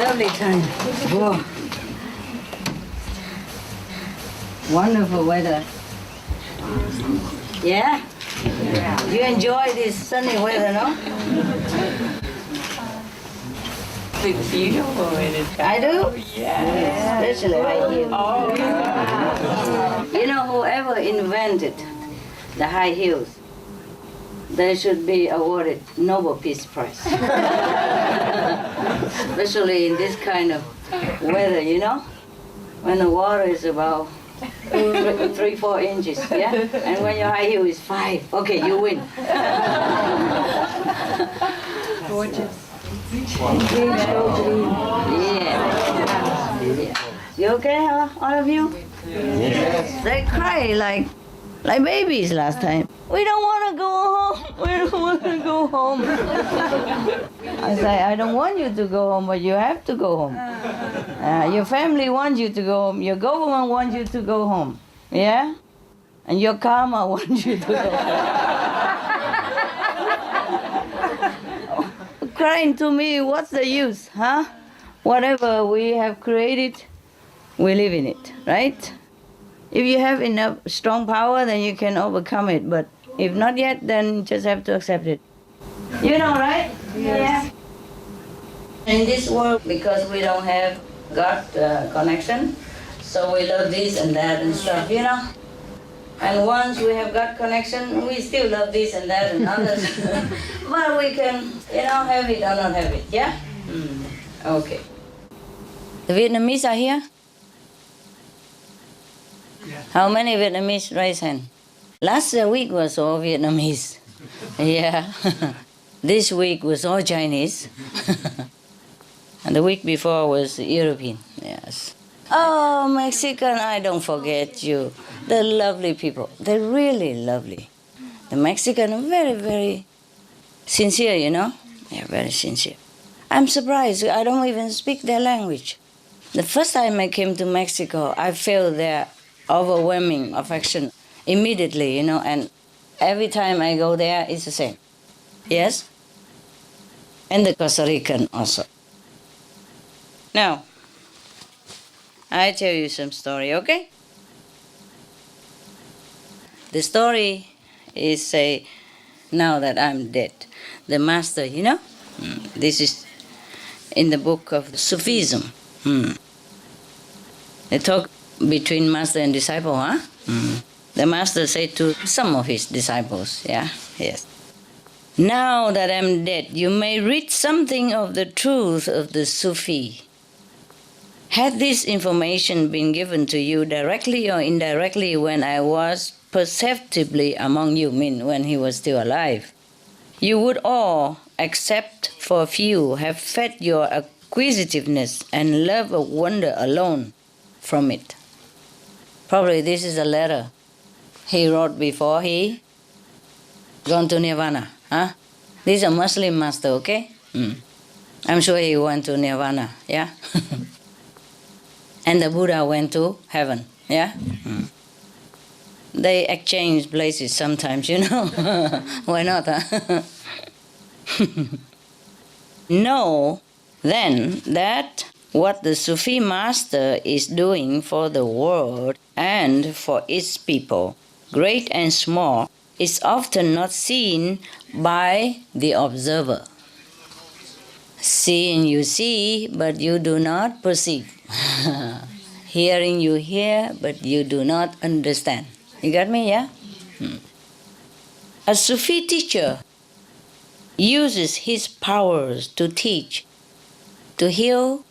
Lovely time. Whoa. Wonderful weather. Yeah? You enjoy this sunny weather, no? It's beautiful in it. I do? Yeah. Especially right here. Oh, You know, whoever invented the high heels, they should be awarded Nobel Peace Prize. Especially in this kind of weather, you know? When the water is about 3-4 inches, yeah? And when your high heel is 5, okay, you win. gorgeous. Yeah. You okay, all of you? Yes. They cry like babies last time. We don't want to go home. We don't want to go home. I say, I don't want you to go home, but you have to go home. Your family wants you to go home. Your government wants you to go home. Yeah? And your karma wants you to go home. Crying to me, what's the use, huh? Whatever we have created, we live in it, right? If you have enough strong power, then you can overcome it. But if not yet, then just have to accept it. You know, right? Yes. Yeah. In this world, because we don't have God connection, so we love this and that and stuff, you know? And once we have God connection, we still love this and that and others. But we can, you know, have it or not have it, yeah? Okay. The Vietnamese are here? How many Vietnamese raise hand? Last week was all Vietnamese. Yeah. This week was all Chinese. And the week before was European. Yes. Oh, Mexican, I don't forget you. They're lovely people. They're really lovely. The Mexican are very, very sincere, you know? Yeah, very sincere. I'm surprised. I don't even speak their language. The first time I came to Mexico, I felt their overwhelming affection immediately, you know, and every time I go there, it's the same. Yes? And the Costa Rican also. Now, I tell you some story, okay? The story is, say, now that I'm dead, the master, you know? This is in the book of Sufism. They talk between master and disciple, huh? The master said to some of his disciples, yeah, yes. Now that I'm dead, you may read something of the truth of the Sufi. Had this information been given to you directly or indirectly when I was perceptibly among you, mean when he was still alive, you would all, except for a few, have fed your acquisitiveness and love of wonder alone from it. Probably this is a letter he wrote before he gone to Nirvana. Huh? This is a Muslim master, okay? I'm sure he went to Nirvana, yeah? And the Buddha went to heaven, yeah? They exchange places sometimes, you know? Why not, huh? Know, then, that what the Sufi master is doing for the world and for its people, great and small, is often not seen by the observer. Seeing you see, but you do not perceive. Hearing you hear, but you do not understand. You got me, yeah? A Sufi teacher uses his powers to teach, to heal,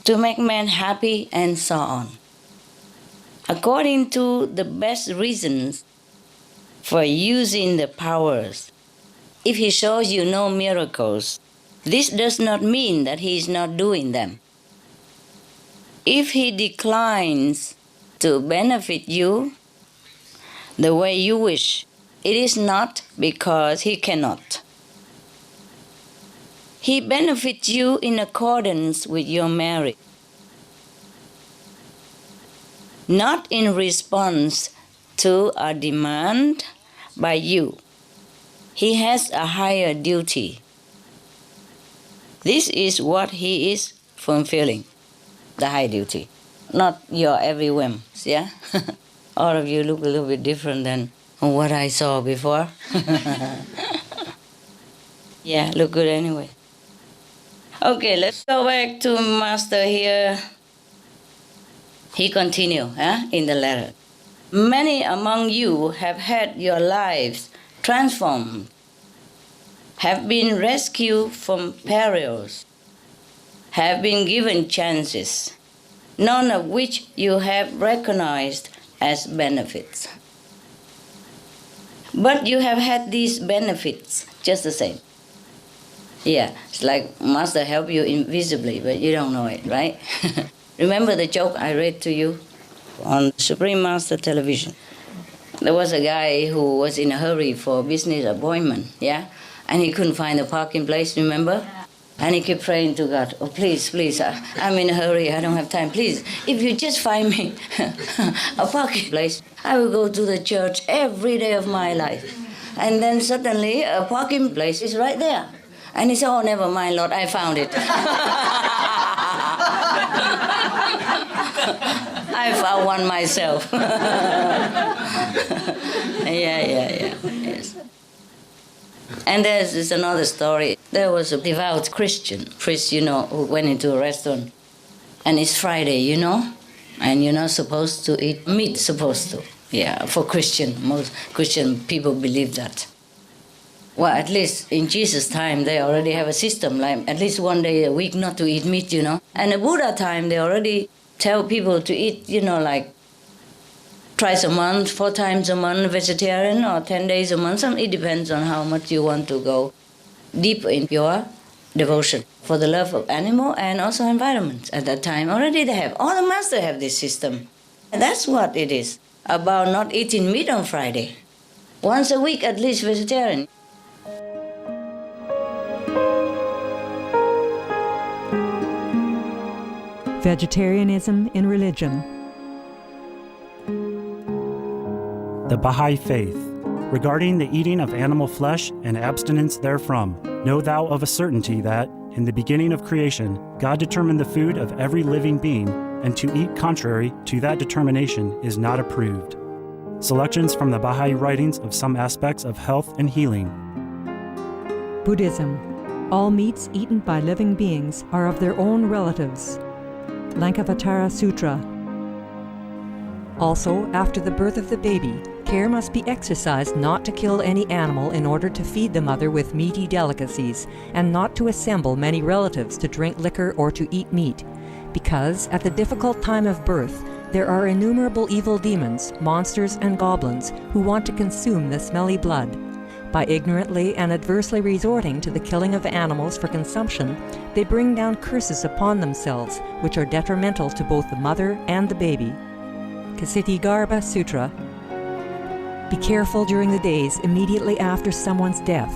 to make men happy, and so on. According to the best reasons for using the powers, if he shows you no miracles, this does not mean that he is not doing them. If he declines to benefit you the way you wish, it is not because he cannot. He benefits you in accordance with your merit, not in response to a demand by you. He has a higher duty. This is what he is fulfilling, the high duty, not your every whim. Yeah? All of you look a little bit different than what I saw before. Yeah, look good anyway. Okay, let's go back to Master here. He continued in the letter. Many among you have had your lives transformed, have been rescued from perils, have been given chances, none of which you have recognized as benefits. But you have had these benefits just the same. Yeah, it's like Master help you invisibly, but you don't know it, right? Remember the joke I read to you on Supreme Master television? There was a guy who was in a hurry for a business appointment, yeah? And he couldn't find a parking place, remember? And he kept praying to God, oh, please, please, I'm in a hurry, I don't have time. Please, if you just find me a parking place, I will go to the church every day of my life. And then suddenly a parking place is right there. And he said, oh, never mind, Lord, I found it. I found one myself. Yeah, yes. And there's another story. There was a devout Christian priest, who went into a restaurant. And it's Friday, and you're not supposed to eat meat, Yeah, for most Christian people believe that. Well, at least in Jesus' time, they already have a system, like at least one day a week not to eat meat, And in Buddha time, they already tell people to eat, like twice a month, 4 times a month vegetarian, or 10 days a month. It depends on how much you want to go deep in your devotion for the love of animal and also environment. At that time, already they have. All the masters have this system. And that's what it is, about not eating meat on Friday. Once a week at least vegetarian. Vegetarianism in religion. The Baha'i Faith. Regarding the eating of animal flesh and abstinence therefrom, know thou of a certainty that, in the beginning of creation, God determined the food of every living being, and to eat contrary to that determination is not approved. Selections from the Baha'i writings of some aspects of health and healing. Buddhism. All meats eaten by living beings are of their own relatives. Lankavatara Sutra. Also, after the birth of the baby, care must be exercised not to kill any animal in order to feed the mother with meaty delicacies, and not to assemble many relatives to drink liquor or to eat meat, because at the difficult time of birth, there are innumerable evil demons, monsters, and goblins who want to consume the smelly blood. By ignorantly and adversely resorting to the killing of animals for consumption, they bring down curses upon themselves, which are detrimental to both the mother and the baby. Ksitigarbha Sutra. Be careful during the days immediately after someone's death,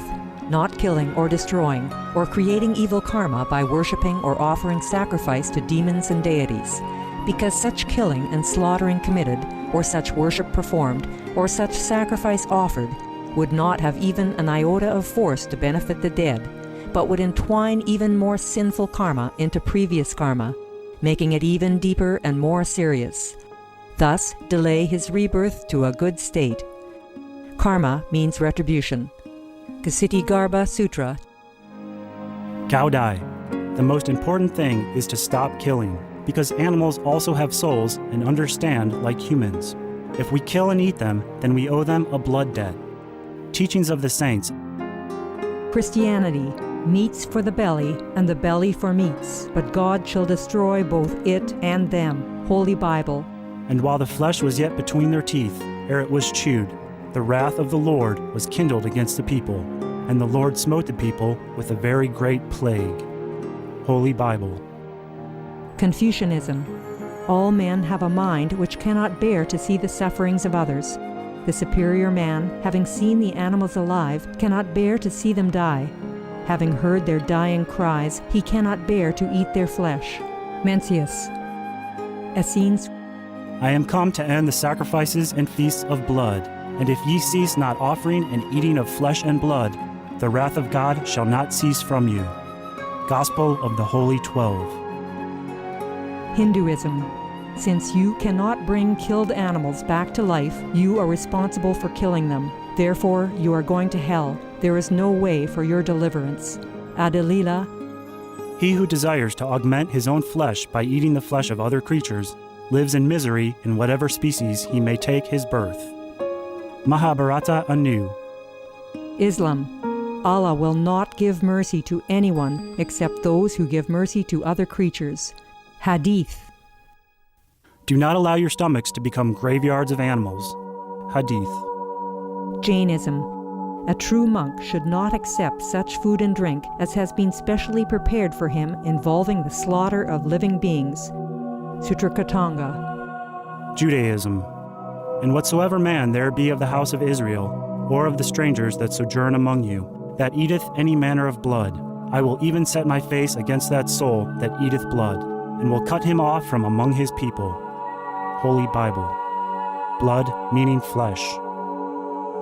not killing or destroying, or creating evil karma by worshipping or offering sacrifice to demons and deities, because such killing and slaughtering committed, or such worship performed, or such sacrifice offered, would not have even an iota of force to benefit the dead, but would entwine even more sinful karma into previous karma, making it even deeper and more serious. Thus, delay his rebirth to a good state. Karma means retribution. Ksitigarbha Sutra. Cao Dai. The most important thing is to stop killing, because animals also have souls and understand like humans. If we kill and eat them, then we owe them a blood debt. Teachings of the Saints. Christianity. Meats for the belly, and the belly for meats, but God shall destroy both it and them. Holy Bible. And while the flesh was yet between their teeth, ere it was chewed, the wrath of the Lord was kindled against the people, and the Lord smote the people with a very great plague. Holy Bible. Confucianism. All men have a mind which cannot bear to see the sufferings of others. The superior man, having seen the animals alive, cannot bear to see them die. Having heard their dying cries, he cannot bear to eat their flesh. Mencius. Essenes. I am come to end the sacrifices and feasts of blood, and if ye cease not offering and eating of flesh and blood, the wrath of God shall not cease from you. Gospel of the Holy 12. Hinduism. Since you cannot bring killed animals back to life, you are responsible for killing them. Therefore, you are going to hell. There is no way for your deliverance. Adilila. He who desires to augment his own flesh by eating the flesh of other creatures lives in misery in whatever species he may take his birth. Mahabharata anew. Islam. Allah will not give mercy to anyone except those who give mercy to other creatures. Hadith. Do not allow your stomachs to become graveyards of animals. Hadith. Jainism. A true monk should not accept such food and drink as has been specially prepared for him involving the slaughter of living beings. Sutrakatanga. Judaism. And whatsoever man there be of the house of Israel, or of the strangers that sojourn among you, that eateth any manner of blood, I will even set my face against that soul that eateth blood, and will cut him off from among his people. Holy Bible. Blood meaning flesh.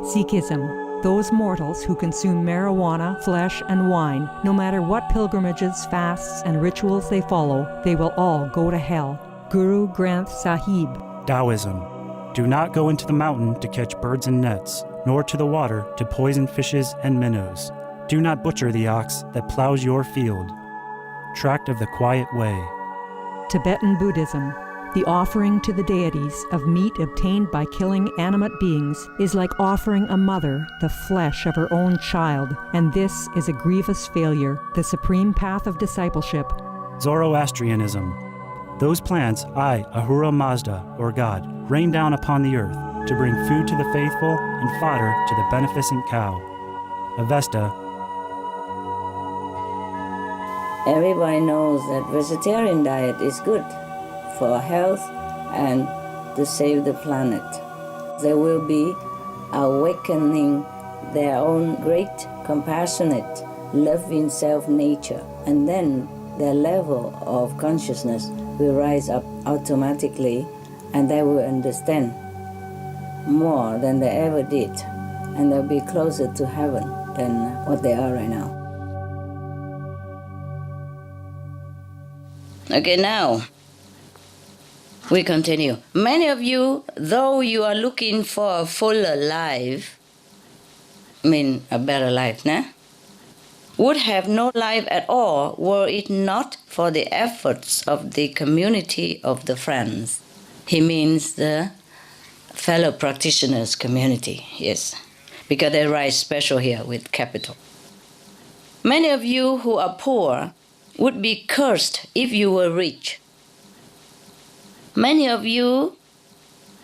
Sikhism. Those mortals who consume marijuana, flesh, and wine, no matter what pilgrimages, fasts, and rituals they follow, they will all go to hell. Guru Granth Sahib. Taoism. Do not go into the mountain to catch birds and nets, nor to the water to poison fishes and minnows. Do not butcher the ox that plows your field. Tract of the Quiet Way. Tibetan Buddhism. The offering to the deities of meat obtained by killing animate beings is like offering a mother the flesh of her own child, and this is a grievous failure, the supreme path of discipleship. Zoroastrianism. Those plants I, Ahura Mazda, or God, rain down upon the earth to bring food to the faithful and fodder to the beneficent cow. Avesta. Everybody knows that vegetarian diet is good for health and to save the planet. They will be awakening their own great, compassionate, loving self-nature, and then their level of consciousness will rise up automatically, and they will understand more than they ever did, and they'll be closer to heaven than what they are right now. Okay, now we continue. Many of you, though you are looking for a fuller life, a better life, would have no life at all were it not for the efforts of the community of the friends. He means the fellow practitioners community, yes, because they write special here with capital. Many of you who are poor would be cursed if you were rich. Many of you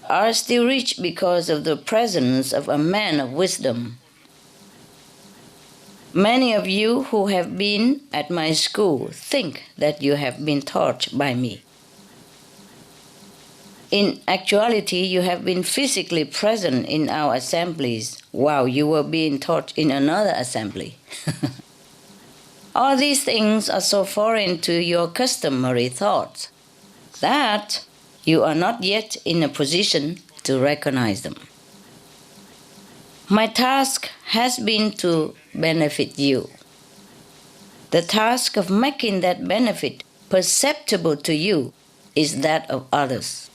are still rich because of the presence of a man of wisdom. Many of you who have been at my school think that you have been taught by me. In actuality, you have been physically present in our assemblies while you were being taught in another assembly. All these things are so foreign to your customary thoughts that you are not yet in a position to recognize them. My task has been to benefit you. The task of making that benefit perceptible to you is that of others.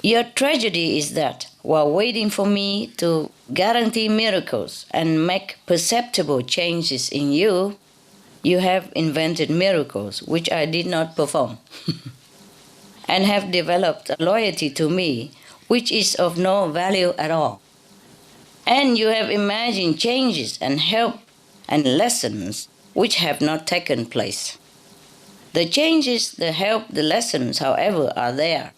Your tragedy is that, while waiting for me to guarantee miracles and make perceptible changes in you, you have invented miracles which I did not perform, and have developed a loyalty to me which is of no value at all. And you have imagined changes and help and lessons which have not taken place. The changes, the help, the lessons, however, are there.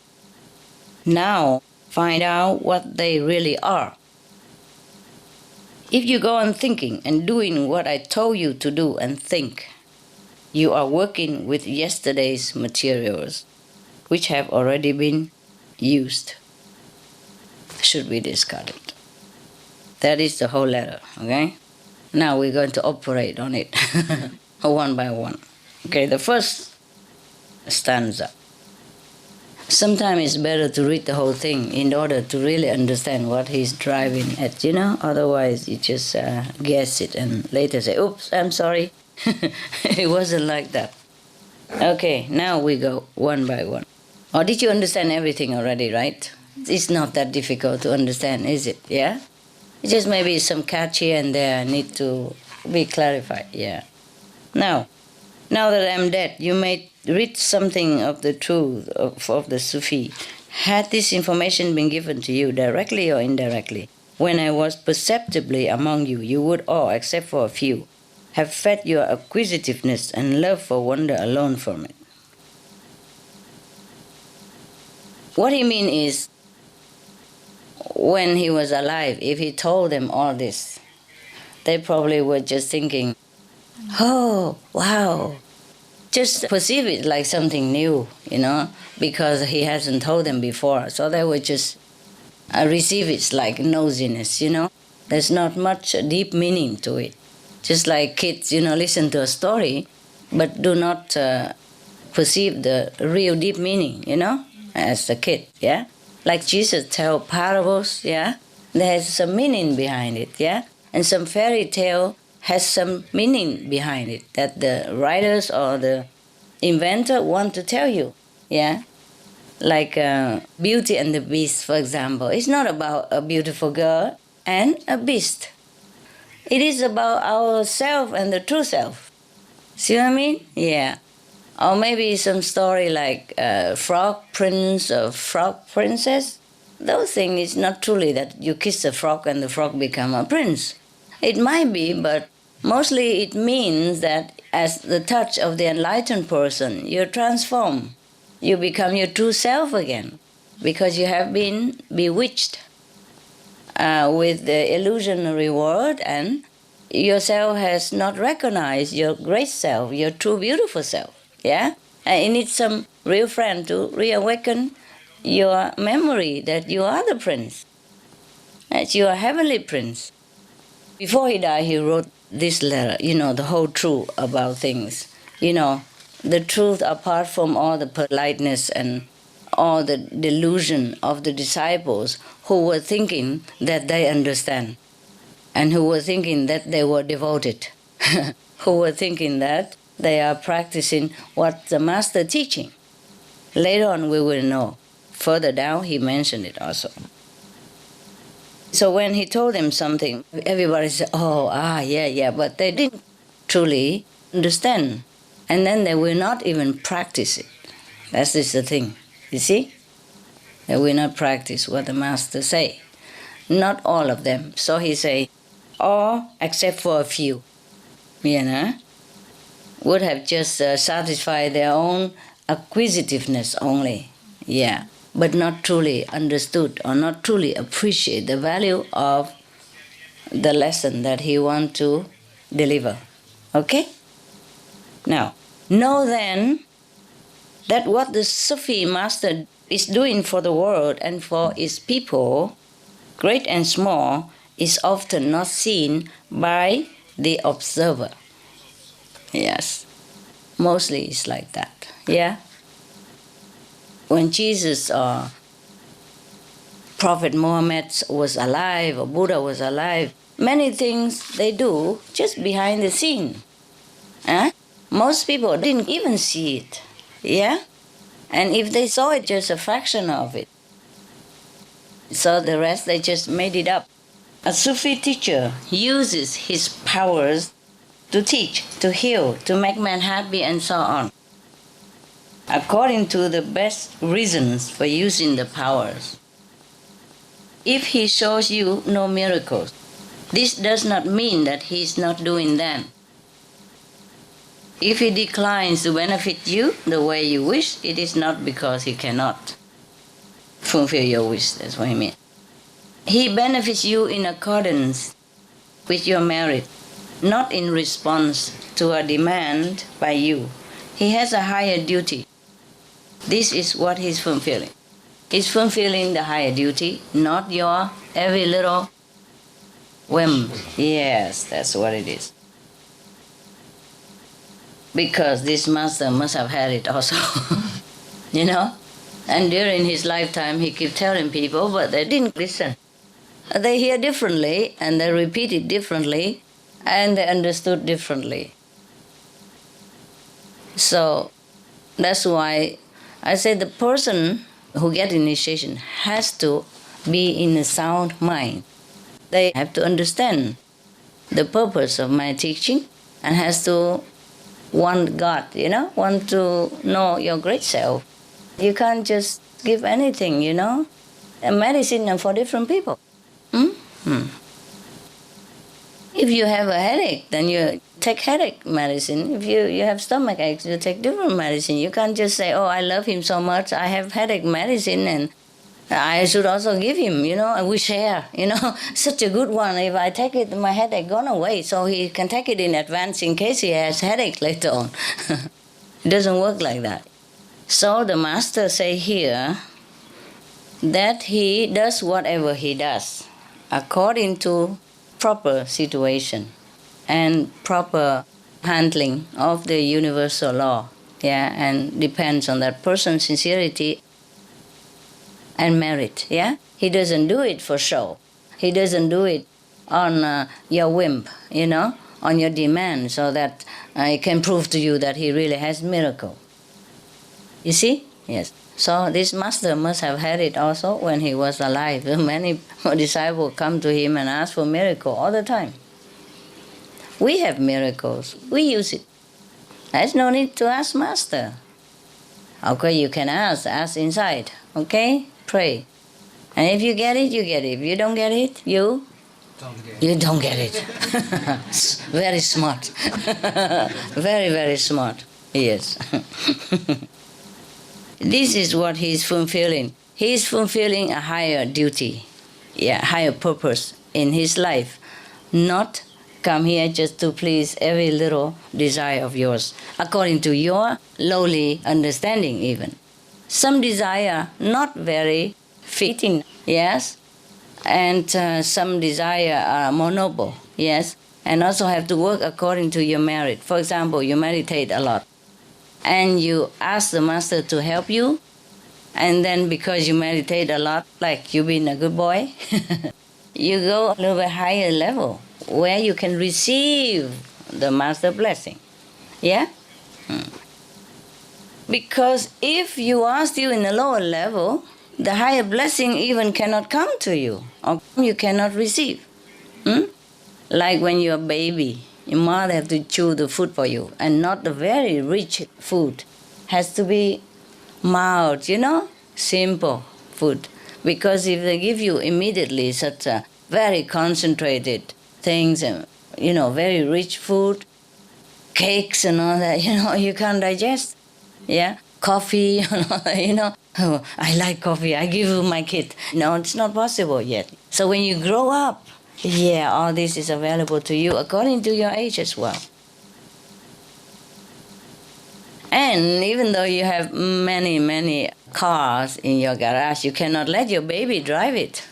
Now, find out what they really are. If you go on thinking and doing what I told you to do and think, you are working with yesterday's materials, which have already been used. Should be discarded. That is the whole letter, okay? Now we're going to operate on it one by one. Okay, the first stanza. Sometimes it's better to read the whole thing in order to really understand what he's driving at, Otherwise, you just guess it and later say, oops, I'm sorry. It wasn't like that. Okay, now we go one by one. Or did you understand everything already, right? It's not that difficult to understand, is it? Yeah? It just maybe some catch here and there need to be clarified, yeah. Now that I'm dead, you may read something of the truth of the Sufi. Had this information been given to you directly or indirectly, when I was perceptibly among you, you would all, except for a few, have fed your acquisitiveness and love for wonder alone from it. What he means is, when he was alive, if he told them all this, they probably were just thinking, oh, wow. Just perceive it like something new, because he hasn't told them before. So they would just receive it like nosiness, There's not much deep meaning to it. Just like kids, listen to a story, but do not perceive the real deep meaning, as a kid, yeah? Like Jesus tell parables, yeah? There's some meaning behind it, yeah? And some fairy tale has some meaning behind it that the writers or the inventor want to tell you, yeah? Like Beauty and the Beast, for example. It's not about a beautiful girl and a beast. It is about ourself and the true self. See what I mean? Yeah. Or maybe some story like Frog Prince or Frog Princess. Those things is not truly that you kiss a frog and the frog become a prince. It might be, but mostly it means that as the touch of the enlightened person, you transform. You become your true self again because you have been bewitched with the illusionary world, and yourself has not recognized your great self, your true beautiful self. Yeah? And you need some real friend to reawaken your memory that you are the prince, that you are heavenly prince. Before he died, he wrote this letter, the whole truth about things. The truth apart from all the politeness and all the delusion of the disciples who were thinking that they understand and who were thinking that they were devoted, who were thinking that they are practicing what the master teaching. Later on we will know. Further down he mentioned it also. So when he told them something, everybody said, yeah, but they didn't truly understand. And then they will not even practice it. That's just the thing, you see? They will not practice what the master say. Not all of them. So he say, all except for a few, would have just satisfied their own acquisitiveness only, yeah, but not truly understood or not truly appreciate the value of the lesson that he want to deliver. Okay? Now, know then that what the Sufi master is doing for the world and for its people, great and small, is often not seen by the observer. Yes, mostly it's like that, yeah? When Jesus or Prophet Muhammad was alive or Buddha was alive, many things they do just behind the scene. Most people didn't even see it, yeah? And if they saw it, just a fraction of it. So the rest, they just made it up. A Sufi teacher uses his powers to teach, to heal, to make man happy, and so on, according to the best reasons for using the powers. If he shows you no miracles, this does not mean that he is not doing them. If he declines to benefit you the way you wish, it is not because he cannot fulfill your wish. That's what I mean. He benefits you in accordance with your merit, not in response to a demand by you. He has a higher duty. This is what he's fulfilling. He's fulfilling the higher duty, not your every little whim. Yes, that's what it is. Because this master must have had it also, And during his lifetime, he kept telling people, but they didn't listen. They hear differently, and they repeat it differently, and they understood differently. So that's why I say the person who gets initiation has to be in a sound mind. They have to understand the purpose of my teaching and has to want God, want to know your great self. You can't just give anything, A medicine are for different people. If you have a headache, then you take headache medicine. If you have stomach aches, you take different medicine. You can't just say, oh, I love him so much, I have headache medicine and I should also give him, we share, such a good one. If I take it, my headache gone away, so he can take it in advance in case he has headache later on. It doesn't work like that. So the master say here that he does whatever he does according to proper situation and proper handling of the universal law, and depends on that person's sincerity and merit, He doesn't do it for show. He doesn't do it on your whim, on your demand, so that he can prove to you that he really has miracle. You see? Yes. So this master must have had it also when he was alive. Many disciples come to him and ask for miracle all the time. We have miracles. We use it. There's no need to ask master. Okay, you can ask inside. Okay? Pray. And if you get it, you get it. If you don't get it, you don't get it. Very smart. Very, very smart. Yes. This is what he is fulfilling. He is fulfilling a higher duty, higher purpose in his life. Not come here just to please every little desire of yours, according to your lowly understanding even. Some desire not very fitting, yes, and some desire are more noble, yes, and also have to work according to your merit. For example, you meditate a lot, and you ask the master to help you, and then because you meditate a lot, like you've been a good boy, you go a little bit higher level, where you can receive the master blessing, Because if you are still in a lower level, the higher blessing even cannot come to you, or you cannot receive. Like when you're a baby, your mother has to chew the food for you, and not the very rich food. Has to be mild, simple food. Because if they give you immediately such a very concentrated things, very rich food, cakes and all that, you can't digest. Coffee, oh, I like coffee, I give you my kid. No, it's not possible yet. So when you grow up, all this is available to you according to your age as well. And even though you have many, many cars in your garage, you cannot let your baby drive it.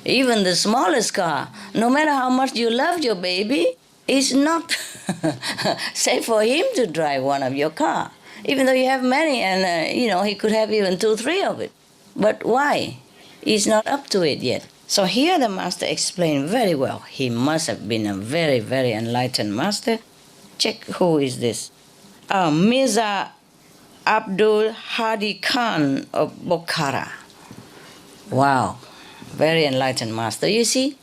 Even the smallest car, no matter how much you love your baby, it's not safe for him to drive one of your car. Even though you have many, and he could have even 2, 3 of it. But why? He's not up to it yet. So here the master explained very well. He must have been a very, very enlightened master. Check who is this. Mirza Abdul Hadi Khan of Bokhara. Wow, very enlightened master. You see,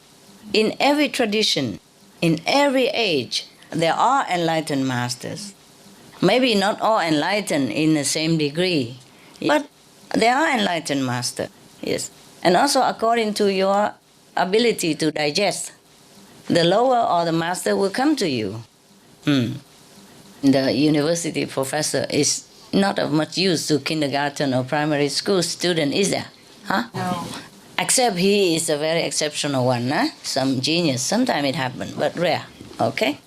in every tradition, in every age, there are enlightened masters. Maybe not all enlightened in the same degree, but there are enlightened masters, yes. And also according to your ability to digest, the lower or the master will come to you. The university professor is not of much use to kindergarten or primary school student, is there? Huh? No. Except he is a very exceptional one, some genius. Sometimes it happens, but rare, okay?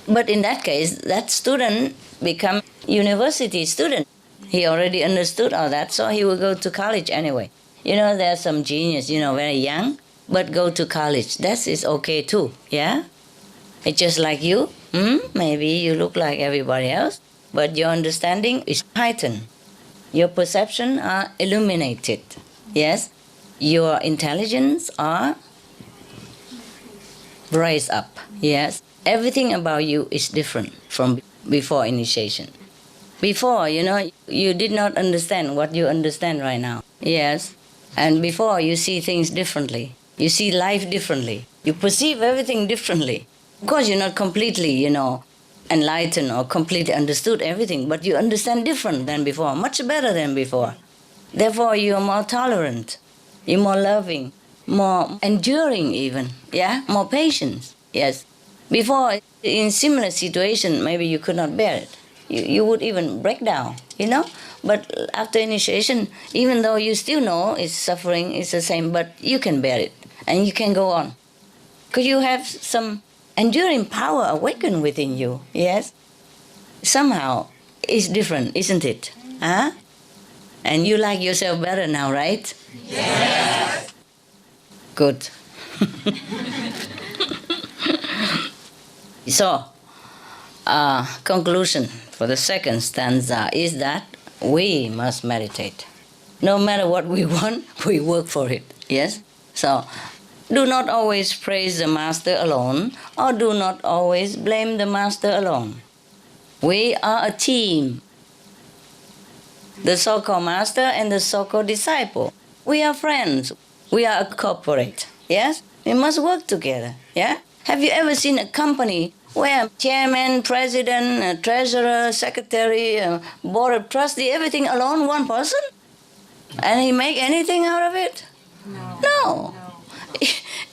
But in that case, that student become university student. He already understood all that, so he will go to college anyway. There are some genius, very young, but go to college. That is okay too, It's just like you. Maybe you look like everybody else, but your understanding is heightened. Your perception are illuminated. Yes? Your intelligence are raised up. Yes? Everything about you is different from before initiation. Before, you did not understand what you understand right now. Yes? And before, you see things differently. You see life differently. You perceive everything differently. Of course, you're not completely, enlightened or completely understood everything, but you understand different than before, much better than before. Therefore, you're more tolerant, you're more loving, more enduring even, more patient, yes. Before, in similar situation, maybe you could not bear it. You would even break down, But after initiation, even though you still know it's suffering, it's the same, but you can bear it and you can go on. Because you have some enduring power awakened within you, yes? Somehow, it's different, isn't it? Huh? And you like yourself better now, right? Yes! Good. So, conclusion for the second stanza is that we must meditate. No matter what we want, we work for it, yes? So, do not always praise the master alone, or do not always blame the master alone. We are a team. The so-called master and the so-called disciple. We are friends. We are a corporate. Yes? We must work together. Yeah? Have you ever seen a company where chairman, president, treasurer, secretary, board of trustee, everything alone, one person? And he make anything out of it? No.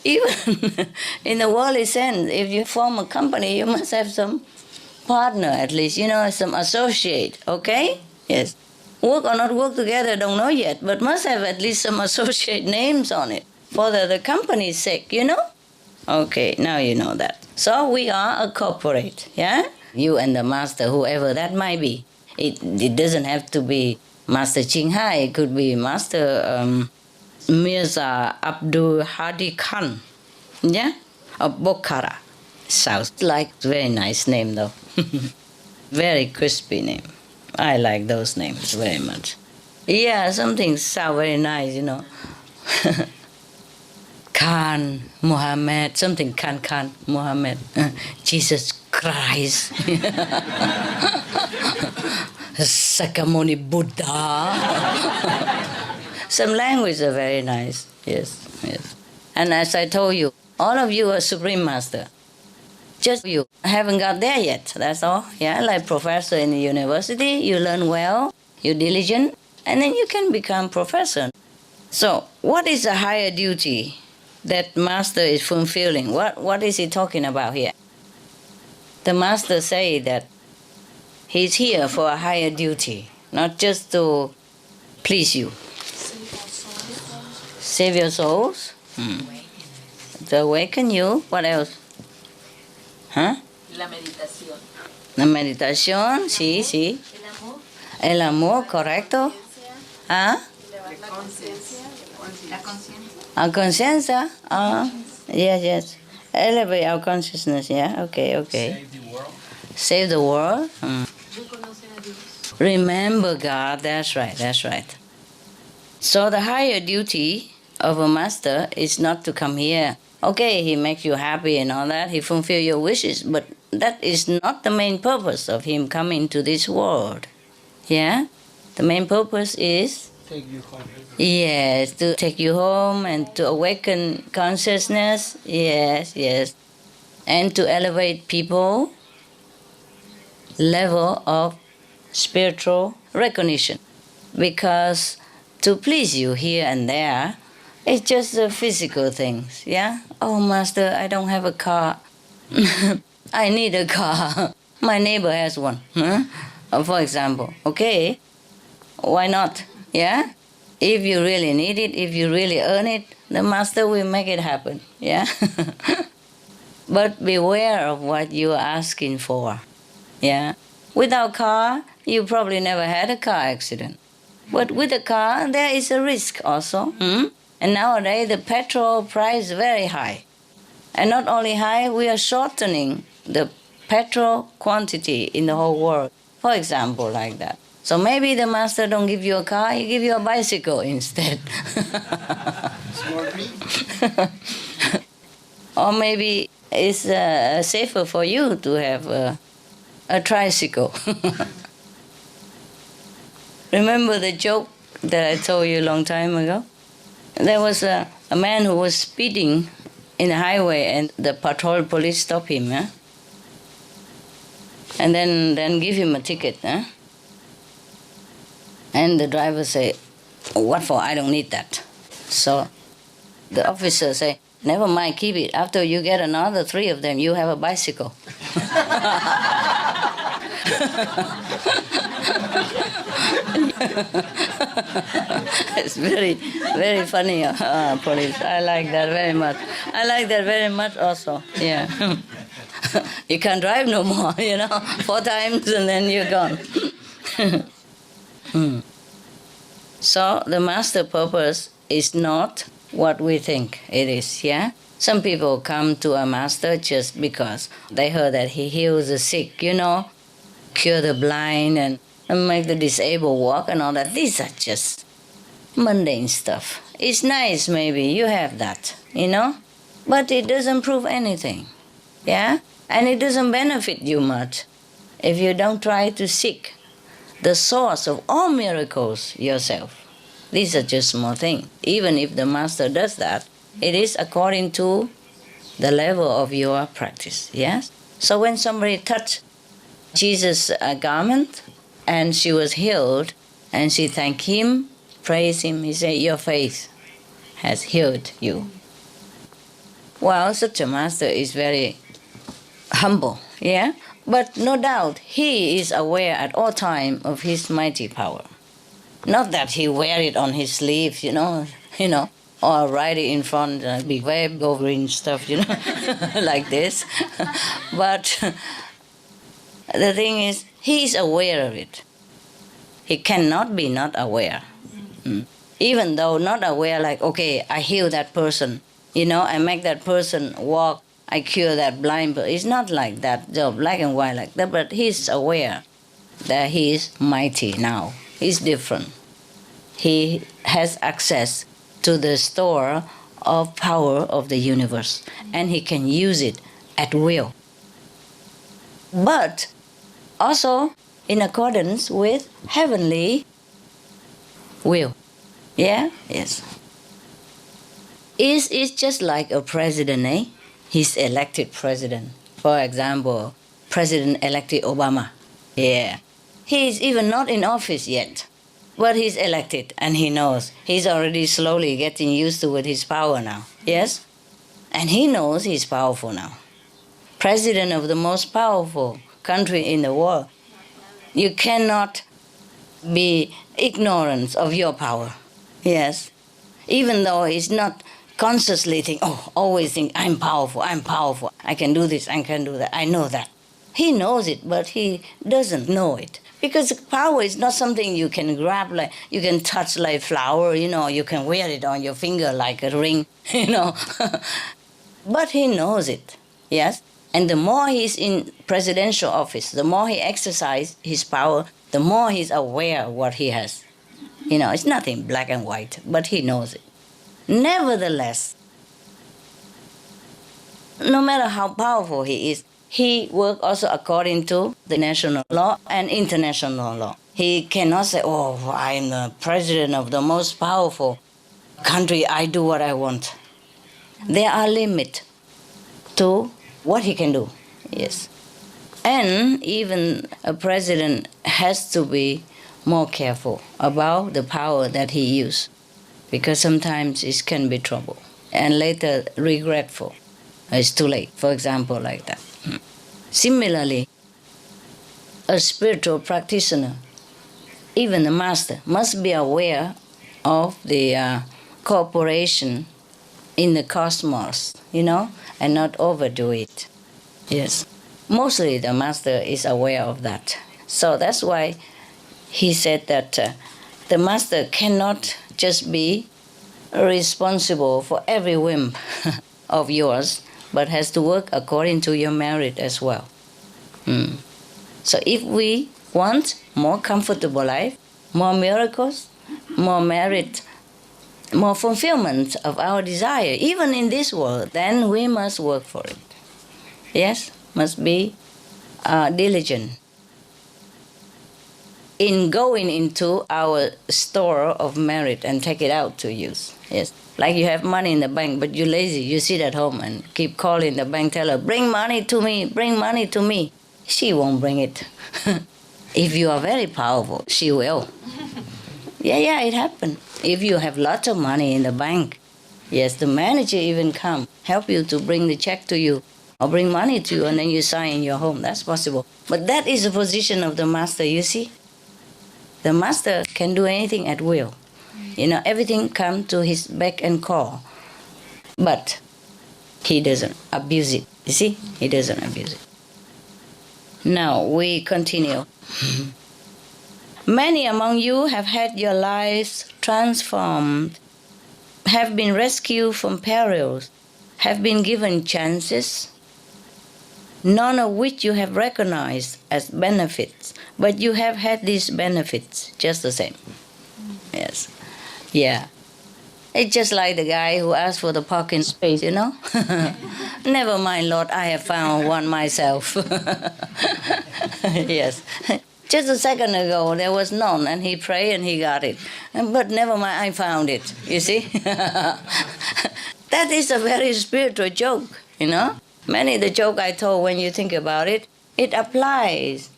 Even in the worldly sense, if you form a company, you must have some partner at least, some associate, okay? Yes. Work or not work together, don't know yet, but must have at least some associate names on it for the company's sake, Okay, now you know that. So we are a corporate, yeah? You and the master, whoever that might be. It doesn't have to be Master Ching Hai, it could be Master Mirza Abdul Hadi Khan, of Bokhara. Sounds like a very nice name though. Very crispy name. I like those names very much. Yeah, something sound very nice, Khan, Muhammad, something Khan, Muhammad, Jesus Christ, Sakamuni Buddha. Some language are very nice, yes. And as I told you, all of you are Supreme Master. Just you haven't got there yet, that's all. Yeah, like professor in the university, you learn well, you're diligent, and then you can become professor. So, what is the higher duty that master is fulfilling? What is he talking about here? The master say that he's here for a higher duty, not just to please you. Save your souls? To awaken you. What else? Huh? La meditación. La meditación, sí. El amor, correcto. ¿Ah? La conciencia. Our conciencia. Yes. Elevate our consciousness, yeah? Okay. Save the world. Remember God, that's right. So the higher duty of a master is not to come here. Okay, he makes you happy and all that, he fulfills your wishes, but that is not the main purpose of him coming to this world. Yeah? The main purpose is? Take you home. Yes, to take you home and to awaken consciousness. Yes. And to elevate people level of spiritual recognition. Because to please you here and there, it's just the physical things, yeah? Oh, Master, I don't have a car. I need a car. My neighbor has one, for example. Okay, why not, yeah? If you really need it, if you really earn it, the Master will make it happen, yeah? But beware of what you're asking for, yeah? Without car, you probably never had a car accident. But with a car, there is a risk also. And nowadays, the petrol price is very high. And not only high, we are shortening the petrol quantity in the whole world. For example, like that. So maybe the master don't give you a car, he give you a bicycle instead. Smart me. Or maybe it's safer for you to have a tricycle. Remember the joke that I told you a long time ago? There was a man who was speeding in the highway and the patrol police stopped him. And then give him a ticket. And the driver say, what for? I don't need that. So the officer say, never mind, keep it. After you get another 3 of them, you have a bicycle. It's very, very funny, police. I like that very much. I like that very much also, yeah. You can't drive no more, 4 times and then you're gone. So the master purpose is not what we think it is, yeah? Some people come to a master just because they heard that he heals the sick, cure the blind and make the disabled walk and all that. These are just mundane stuff. It's nice maybe, you have that, but it doesn't prove anything, yeah? And it doesn't benefit you much if you don't try to seek the source of all miracles yourself. These are just small things. Even if the master does that, it is according to the level of your practice, yes? So when somebody touched Jesus' garment and she was healed, and she thanked him, praised him, he said, your faith has healed you. Well, such a master is very humble, yeah? But no doubt, he is aware at all times of his mighty power. Not that he wear it on his sleeve, or write it in front, big wave, go green stuff, like this. But the thing is, he is aware of it. He cannot be not aware. Even though not aware, like, okay, I heal that person, I make that person walk, I cure that blind person. It's not like that, so black and white like that, but he's aware that he is mighty now. He's different. He has access to the store of power of the universe, and he can use it at will. But also in accordance with heavenly will. Yeah? Yes. It's just like a president, eh? He's elected president. For example, President-elected Obama. Yeah. He's even not in office yet, but he's elected and he knows. He's already slowly getting used to with his power now. Yes? And he knows he's powerful now. President of the most powerful country in the world. You cannot be ignorant of your power. Yes? Even though he's not consciously always think, I'm powerful, I can do this, I can do that, I know that. He knows it, but he doesn't know it. Because power is not something you can grab, like you can touch like flower, you can wear it on your finger like a ring, But he knows it, yes? And the more he's in presidential office, the more he exercises his power, the more he's aware of what he has. It's nothing black and white, but he knows it. Nevertheless, no matter how powerful he is, he works also according to the national law and international law. He cannot say, I'm the president of the most powerful country, I do what I want. There are limits to what he can do, yes. And even a president has to be more careful about the power that he uses, because sometimes it can be trouble and later regretful. It's too late, for example, like that. Similarly, a spiritual practitioner, even the master, must be aware of the cooperation in the cosmos, and not overdo it. Yes. Mostly the master is aware of that. So that's why he said that the master cannot just be responsible for every whim of yours, but has to work according to your merit as well. So if we want more comfortable life, more miracles, more merit, more fulfillment of our desire, even in this world, then we must work for it. Yes, must be diligent in going into our store of merit and take it out to use. Yes, like you have money in the bank, but you're lazy. You sit at home and keep calling the bank teller, bring money to me, bring money to me. She won't bring it. If you are very powerful, she will. Yeah, it happened. If you have lots of money in the bank, yes, the manager even come, help you to bring the check to you, or bring money to you, and then you sign in your home. That's possible. But that is the position of the master, you see. The master can do anything at will. Everything comes to his beck and call. But he doesn't abuse it. You see? He doesn't abuse it. Now we continue. Many among you have had your lives transformed, have been rescued from perils, have been given chances, none of which you have recognized as benefits, but you have had these benefits just the same. Yes. Yeah. It's just like the guy who asked for the parking space, Never mind, Lord, I have found one myself. Yes. Just a second ago, there was none, and he prayed and he got it. But never mind, I found it, you see? That is a very spiritual joke, Many of the joke I told, when you think about it, it applies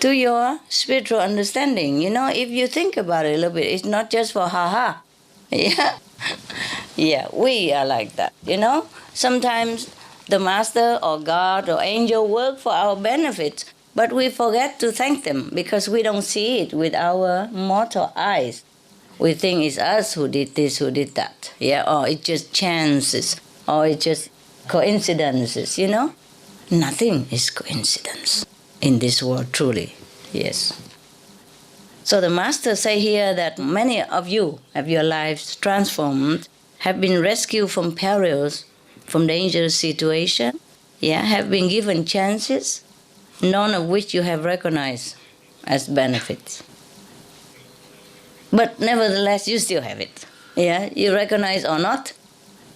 to your spiritual understanding. If you think about it a little bit, it's not just for ha-ha. Yeah? Yeah, we are like that, Sometimes the master or God or angel work for our benefit, but we forget to thank them because we don't see it with our mortal eyes. We think it's us who did this, who did that. Yeah, or it's just chances, or it's just coincidences, Nothing is coincidence in this world, truly. Yes. So the master say here that many of you have your lives transformed, have been rescued from perils, from dangerous situation, have been given chances, none of which you have recognized as benefits. But nevertheless, you still have it. Yeah, you recognize or not,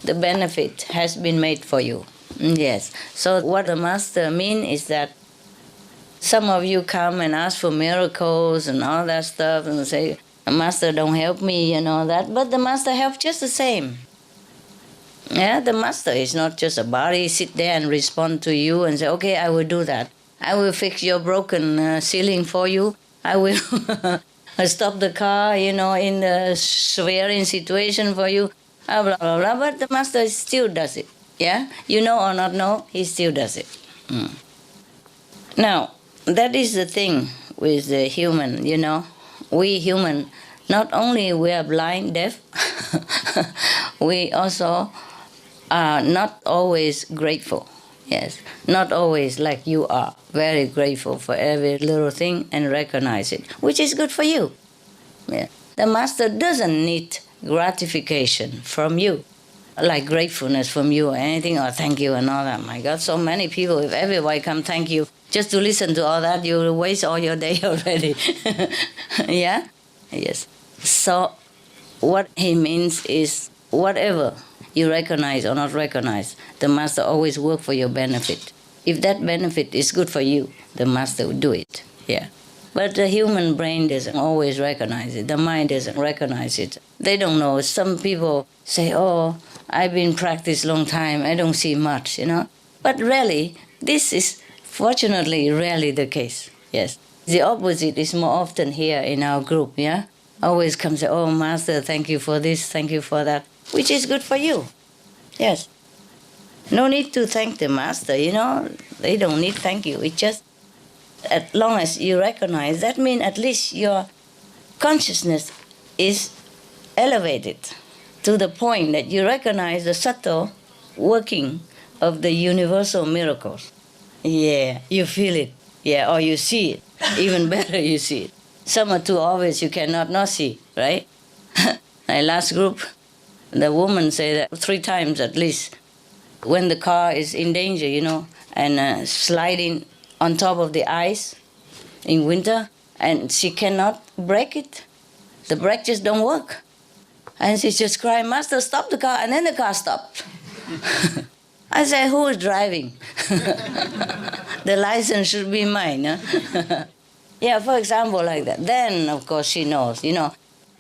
the benefit has been made for you. Yes. So what the master means is that some of you come and ask for miracles and all that stuff and say, Master, don't help me and all that. But the master helps just the same. Yeah, the master is not just a body, sit there and respond to you and say, okay, I will do that. I will fix your broken ceiling for you. I will stop the car, in the swearing situation for you. Blah, blah, blah. But the master still does it. Yeah? You know or not know, he still does it. Now, that is the thing with the human, We human, not only we are blind, deaf, we also are not always grateful. Yes, not always like you are, very grateful for every little thing and recognize it, which is good for you. Yeah. The master doesn't need gratification from you, like gratefulness from you or anything, or thank you and all that. My God, so many people, if everybody come thank you, just to listen to all that, you will waste all your day already. Yeah? Yes. So what he means is whatever you recognize or not recognize, the master always work for your benefit. If that benefit is good for you, the master will do it. Yeah. But the human brain doesn't always recognize it. The mind doesn't recognize it. They don't know. Some people say, oh, I've been practiced long time, I don't see much, But really, this is fortunately rarely the case. Yes. The opposite is more often here in our group, yeah? Always come say, oh, Master, thank you for this, thank you for that, which is good for you. Yes. No need to thank the Master, They don't need thank you. It's just, as long as you recognize, that means at least your consciousness is elevated to the point that you recognize the subtle working of the universal miracles. Yeah, you feel it. Yeah, or you see it. Even better, you see it. Some are too obvious, you cannot not see, right? My last group, the woman said that 3 times at least, when the car is in danger, and sliding on top of the ice, in winter, and she cannot brake it. The brake just don't work. And she just cried, Master, stop the car, and then the car stopped. I said, who is driving? The license should be mine. Huh? Yeah, for example, like that. Then, of course, she knows,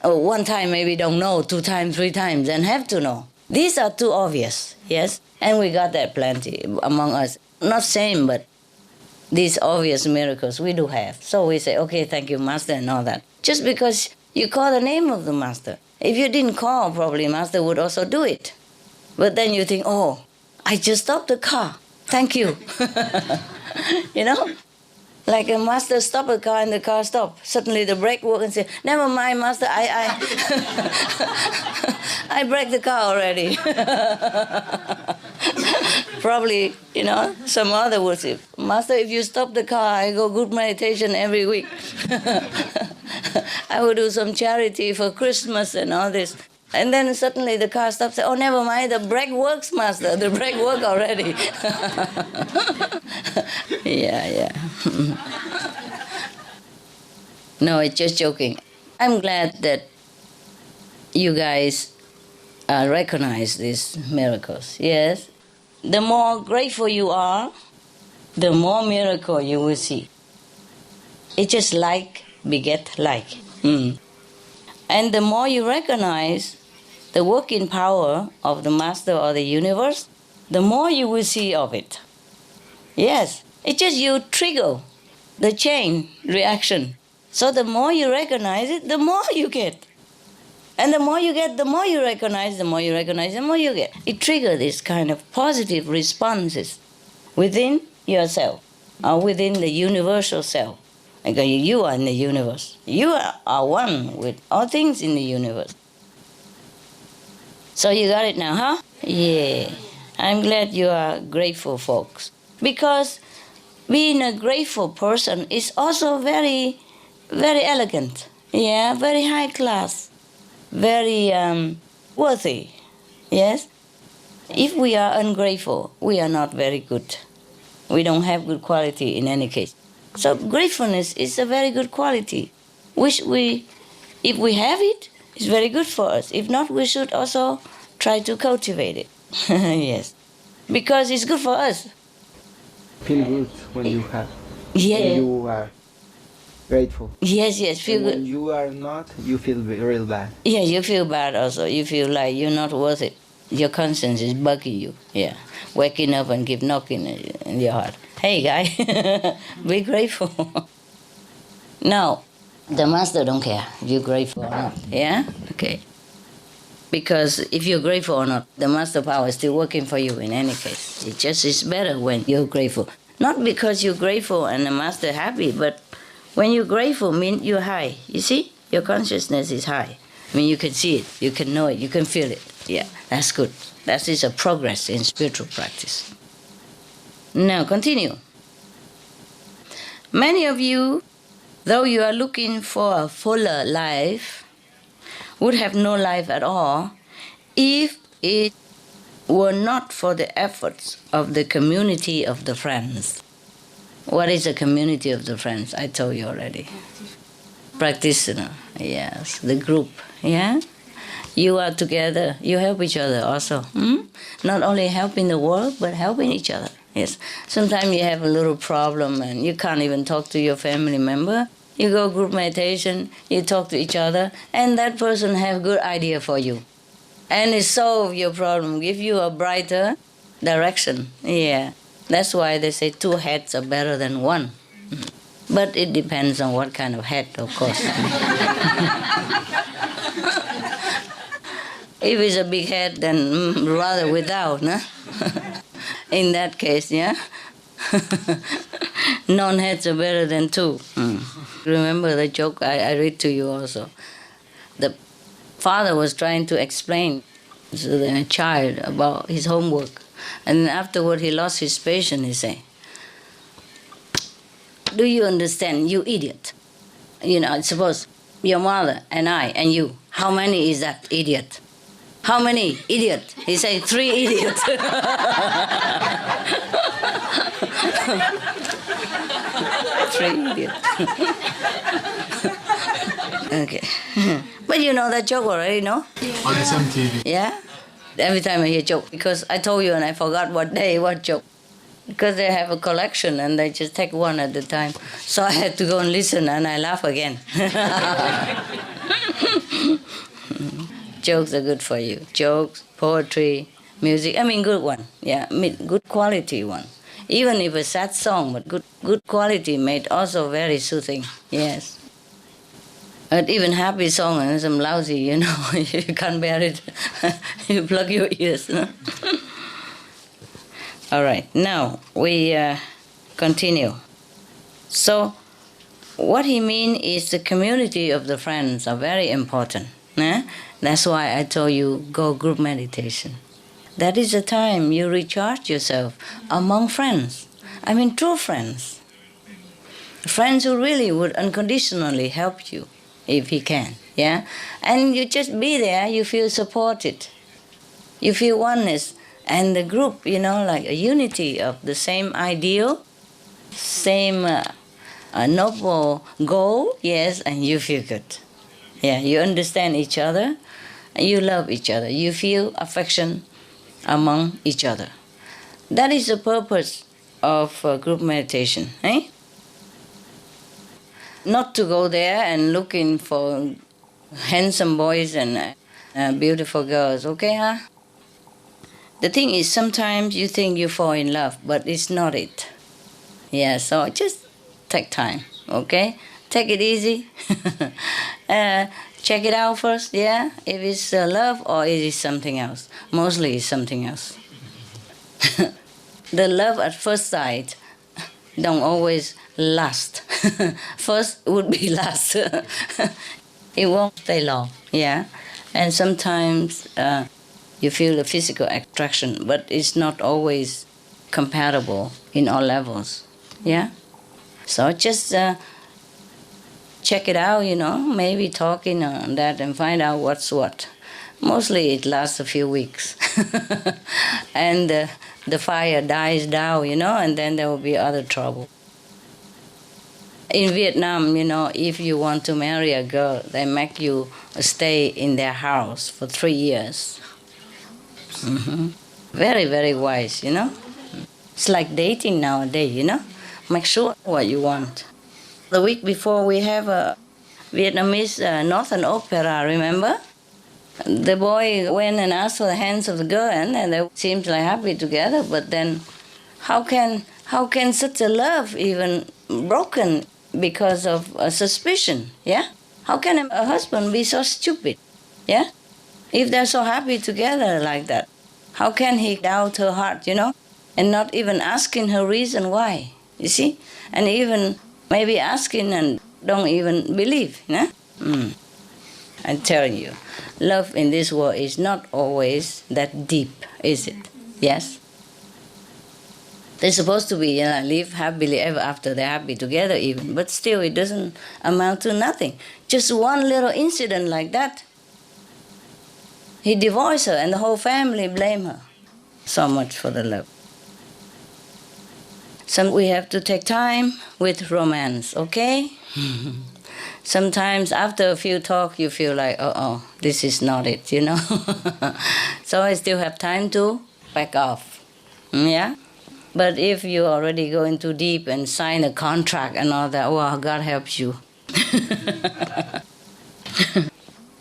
one time maybe don't know, 2 times, 3 times, and have to know. These are too obvious, yes? And we got that plenty among us. Not same, but these obvious miracles we do have. So we say, okay, thank you, Master, and all that. Just because you call the name of the Master. If you didn't call, probably Master would also do it. But then you think, oh, I just stopped the car. Thank you. Like a Master stopped the car and the car stopped. Suddenly the brake worked and said, never mind, Master, I I braked the car already. Probably, some other would say, Master, if you stop the car, I go good meditation every week. I will do some charity for Christmas and all this. And then suddenly the car stops. Oh, never mind, the brake works, Master. The brake worked already. Yeah. No, it's just joking. I'm glad that you guys recognize these miracles. Yes. The more grateful you are, the more miracle you will see. It's just like beget like. And the more you recognize the working power of the Master or the universe, the more you will see of it. Yes, it's just you trigger the chain reaction. So the more you recognize it, the more you get. And the more you get, the more you recognize, the more you recognize, the more you get. It triggers this kind of positive responses within yourself or within the universal self. Because you are in the universe. You are one with all things in the universe. So you got it now, huh? Yeah. I'm glad you are grateful, folks. Because being a grateful person is also very, very elegant. Yeah, very high class. Very worthy. Yes? If we are ungrateful, we are not very good. We don't have good quality in any case. So gratefulness is a very good quality, which if we have it, it's very good for us. If not, we should also try to cultivate it. Yes. Because it's good for us. Feel good when you have. Yeah. When you are grateful. Yes, feel and good. When you are not, you feel real bad. Yeah, you feel bad also. You feel like you're not worth it. Your conscience is bugging you. Yeah. Waking up and keep knocking in your heart. Hey, guy, be grateful. Now, the Master don't care if you're grateful or not. Yeah? Okay. Because if you're grateful or not, the Master power is still working for you in any case. It just is better when you're grateful. Not because you're grateful and the Master happy, but when you're grateful, means you're high. You see? Your consciousness is high. I mean, you can see it, you can know it, you can feel it. Yeah, that's good. That is a progress in spiritual practice. Now, continue. Many of you, though you are looking for a fuller life, would have no life at all if it were not for the efforts of the community of the friends. What is a community of the friends? I told you already. Practitioner, yes, the group, yeah? You are together, you help each other also. Not only helping the world, but helping each other. Yes. Sometimes you have a little problem and you can't even talk to your family member. You go group meditation, you talk to each other, and that person have good idea for you. And it solve your problem, give you a brighter direction. Yeah. That's why they say 2 heads are better than 1. But it depends on what kind of head, of course. If it's a big head, then rather without, no? In that case, yeah? Non-heads are better than 2. Remember the joke I read to you also. The father was trying to explain to the child about his homework. And afterward he lost his patience, he said, do you understand, you idiot? Suppose your mother and I and you, how many is that idiot? How many? Idiot. He said 3 idiots. poetry, idiot. Okay. But you know that joke already, no? On SMTV. Yeah? Every time I hear joke, because I told you and I forgot what day, what joke. Because they have a collection and they just take one at a time. So I had to go and listen and I laugh again. Jokes are good for you. Jokes, poetry, music. I mean, good one. Yeah, I mean, good quality one. Even if a sad song, but good quality made also very soothing. Yes. But even happy song and some lousy, you know, you can't bear it. You plug your ears. No? All right, now we continue. So, what he means is the community of the friends are very important. That's why I told you go group meditation. That is the time you recharge yourself among friends. I mean, true friends. Friends who really would unconditionally help you if he can. Yeah, and you just be there. You feel supported. You feel oneness. And the group, you know, like a unity of the same ideal, same noble goal, yes, and you feel good. Yeah, you understand each other, you love each other, you feel affection among each other. That is the purpose of group meditation, eh? Not to go there and looking for handsome boys and beautiful girls, okay, huh? The thing is, sometimes you think you fall in love, but it's not it. Yeah, so just take time, okay? Take it easy. Check it out first, yeah? If it's love or it is something else. Mostly it's something else. The love at first sight don't always last. First would be last. It won't stay long, yeah? And sometimes you feel the physical attraction, but it's not always compatible in all levels, yeah? So just check it out, you know, maybe talking on that and find out what's what. Mostly it lasts a few weeks. And the fire dies down, you know, and then there will be other trouble. In Vietnam, you know, if you want to marry a girl, they make you stay in their house for 3 years. Mm-hmm. Very, very wise, you know. It's like dating nowadays, you know. Make sure what you want. The week before we have a Vietnamese Northern Opera, remember? The boy went and asked for the hands of the girl and they seemed like happy together, but then how can such a love even broken because of a suspicion, yeah? How can a husband be so stupid, yeah? If they're so happy together like that, how can he doubt her heart, you know? And not even asking her reason why, you see? And even maybe asking and don't even believe, yeah? I tell you, love in this world is not always that deep, is it? Yes? They're supposed to be, live happily ever after, they're happy together even, but still it doesn't amount to nothing. Just one little incident like that, he divorced her and the whole family blame her. So much for the love. So we have to take time with romance, okay? Sometimes after a few talks, you feel like, oh, this is not it, you know? So I still have time to back off, yeah? But if you already go in too deep and sign a contract and all that, well, God helps you.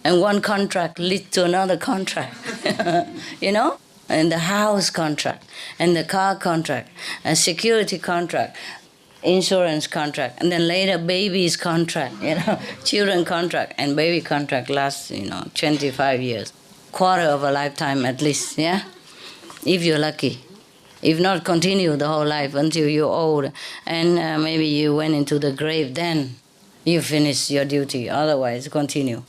And one contract leads to another contract, you know? And the house contract, and the car contract, a security contract, insurance contract, and then later baby's contract, you know, children contract, and baby contract lasts, 25 years, quarter of a lifetime at least, yeah? If you're lucky. If not, continue the whole life until you're old, and maybe you went into the grave, then you finish your duty, otherwise continue.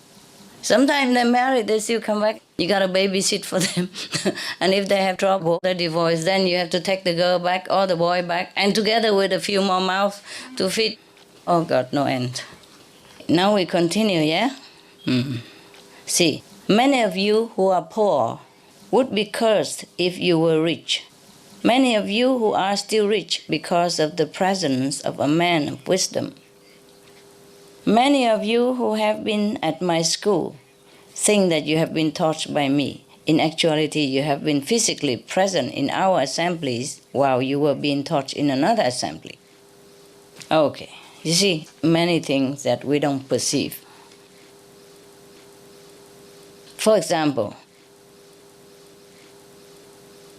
Sometimes they're married, they still come back. You got to babysit for them. And if they have trouble, they divorce, then you have to take the girl back or the boy back, and together with a few more mouths to feed. Oh God, no end. Now we continue, yeah? See, many of you who are poor would be cursed if you were rich. Many of you who are still rich because of the presence of a man of wisdom. Many of you who have been at my school think that you have been taught by me. In actuality, you have been physically present in our assemblies while you were being taught in another assembly. Okay, you see, many things that we don't perceive. For example,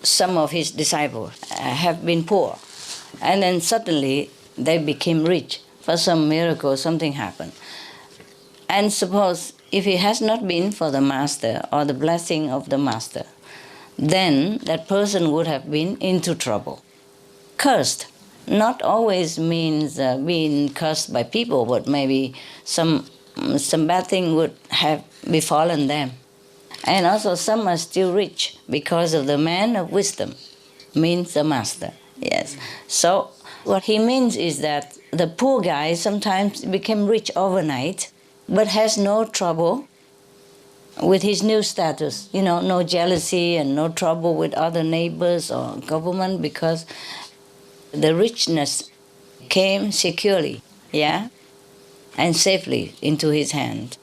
some of his disciples have been poor, and then suddenly they became rich. For some miracle, something happened. And suppose if it has not been for the master or the blessing of the master, then that person would have been into trouble. Cursed not always means being cursed by people, but maybe some bad thing would have befallen them. And also some are still rich because of the man of wisdom, means the master. Yes. So what he means is that the poor guy sometimes became rich overnight, but has no trouble with his new status. You know, no jealousy and no trouble with other neighbors or government, because the richness came securely, yeah, and safely into his hand.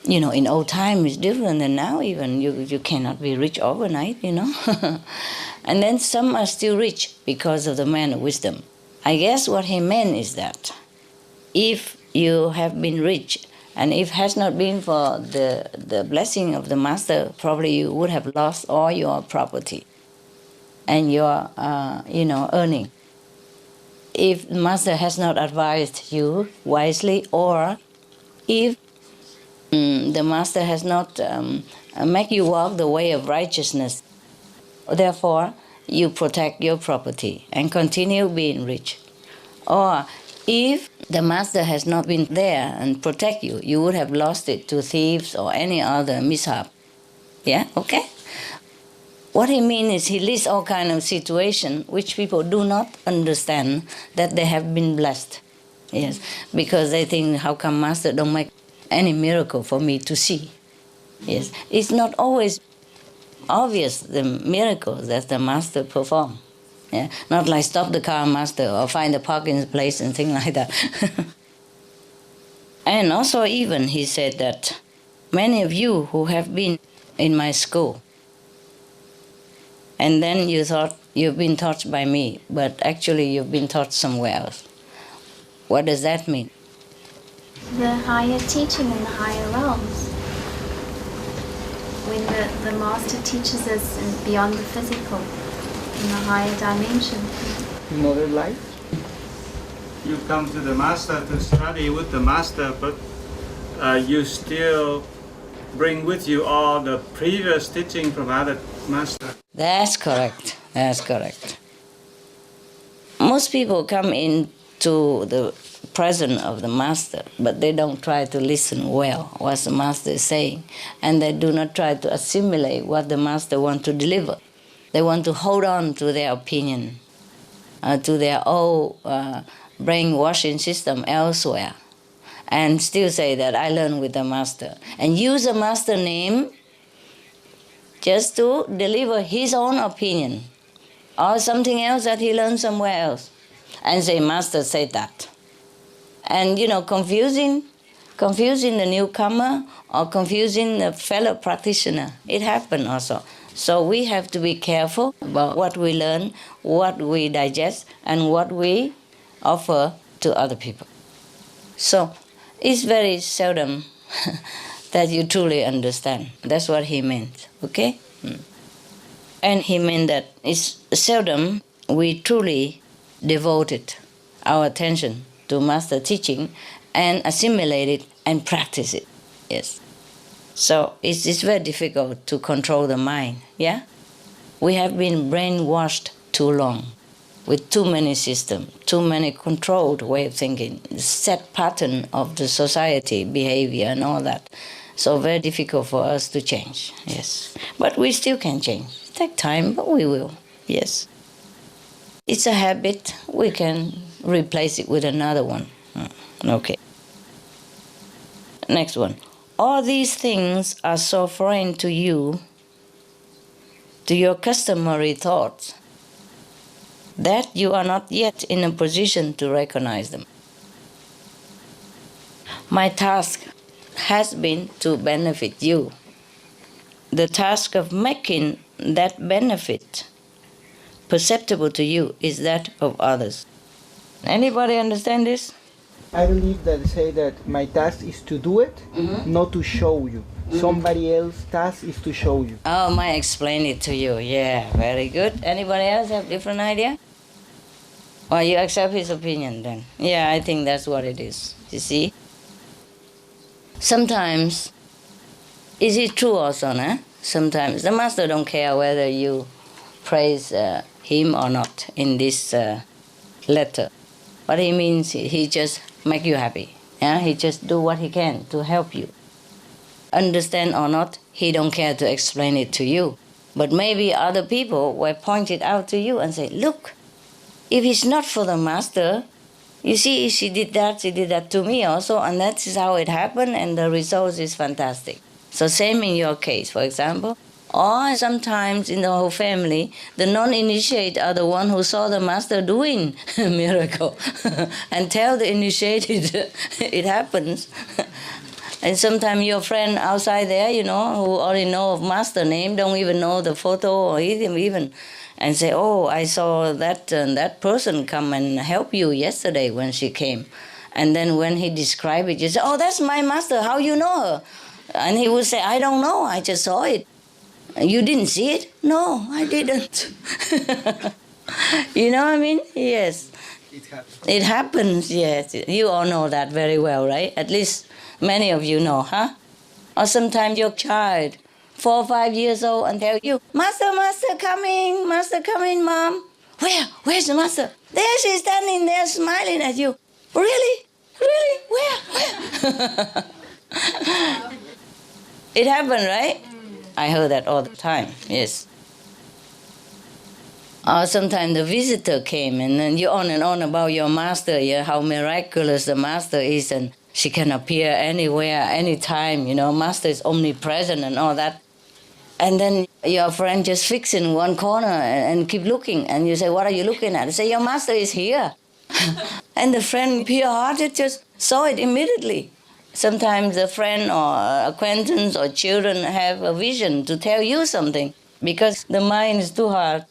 You know, in old time it's different than now even. You cannot be rich overnight, you know. And then some are still rich because of the man of wisdom. I guess what he meant is that if you have been rich, and if it has not been for the blessing of the master, probably you would have lost all your property and your, earning. If the master has not advised you wisely, or if the master has not make you walk the way of righteousness, therefore you protect your property and continue being rich. Or if the master has not been there and protect you, you would have lost it to thieves or any other mishap. Yeah, okay? What he means is he lists all kinds of situations which people do not understand that they have been blessed. Yes, because they think, how come master don't make any miracle for me to see? Yes, it's not always obvious, the miracles that the master perform. Yeah, not like stop the car, master, or find a parking place and things like that. And also even he said that many of you who have been in my school, and then you thought you've been taught by me, but actually you've been taught somewhere else. What does that mean? The higher teaching in the higher realms. When the master teaches us beyond the physical, in the higher dimension. Another life? You come to the master to study with the master, but you still bring with you all the previous teaching from other masters. That's correct. That's correct. Most people come into the presence of the master, but they don't try to listen well what the master is saying, and they do not try to assimilate what the master wants to deliver. They want to hold on to their opinion, to their old brainwashing system elsewhere, and still say that I learned with the master, and use the master name just to deliver his own opinion or something else that he learned somewhere else, and say, master said that. And, confusing the newcomer or confusing the fellow practitioner. It happened also. So we have to be careful about what we learn, what we digest, and what we offer to other people. So it's very seldom that you truly understand. That's what he meant, okay? And he meant that it's seldom we truly devoted our attention to master teaching and assimilate it and practice it, yes. So it's very difficult to control the mind, yeah? We have been brainwashed too long with too many systems, too many controlled way of thinking, set pattern of the society, behavior and all that. So very difficult for us to change, yes. But we still can change. It takes time, but we will, yes. It's a habit, we can replace it with another one. Okay. Next one. All these things are so foreign to you, to your customary thoughts, that you are not yet in a position to recognize them. My task has been to benefit you. The task of making that benefit perceptible to you is that of others. Anybody understand this? I believe that say that my task is to do it, not to show you. Somebody else's task is to show you. Oh, I explain it to you. Yeah, very good. Anybody else have different idea? Or you accept his opinion then? Yeah, I think that's what it is. You see? Sometimes, is it true also, no? Sometimes the master don't care whether you praise him or not in this letter. What he means, he just make you happy. Yeah? He just do what he can to help you. Understand or not, he don't care to explain it to you. But maybe other people will point it out to you and say, look, if it's not for the master, you see, she did that to me also, and that is how it happened, and the result is fantastic. So same in your case, for example. Or sometimes in the whole family, the non-initiate are the one who saw the master doing a miracle and tell the initiated it happens. And sometimes your friend outside there, you know, who only know of master name, don't even know the photo or even, and say, oh, I saw that person come and help you yesterday when she came. And then when he described it, you say, oh, that's my master, how you know her? And he would say, I don't know, I just saw it. You didn't see it? No, I didn't. You know what I mean? Yes. It happens. It happens, yes. You all know that very well, right? At least many of you know, huh? Or sometimes your child, 4 or 5 years old, and tell you, Master coming, Mom. Where's the master? There she's standing there smiling at you. Really? Where? It happened, right? I heard that all the time, yes. Or sometimes the visitor came and then you on and on about your master, yeah, how miraculous the master is, and she can appear anywhere, anytime, you know, master is omnipresent and all that. And then your friend just fix in one corner and keep looking, and you say, what are you looking at? You say, your master is here. And the friend, pure-hearted, just saw it immediately. Sometimes a friend or acquaintance or children have a vision to tell you something because the mind is too hard.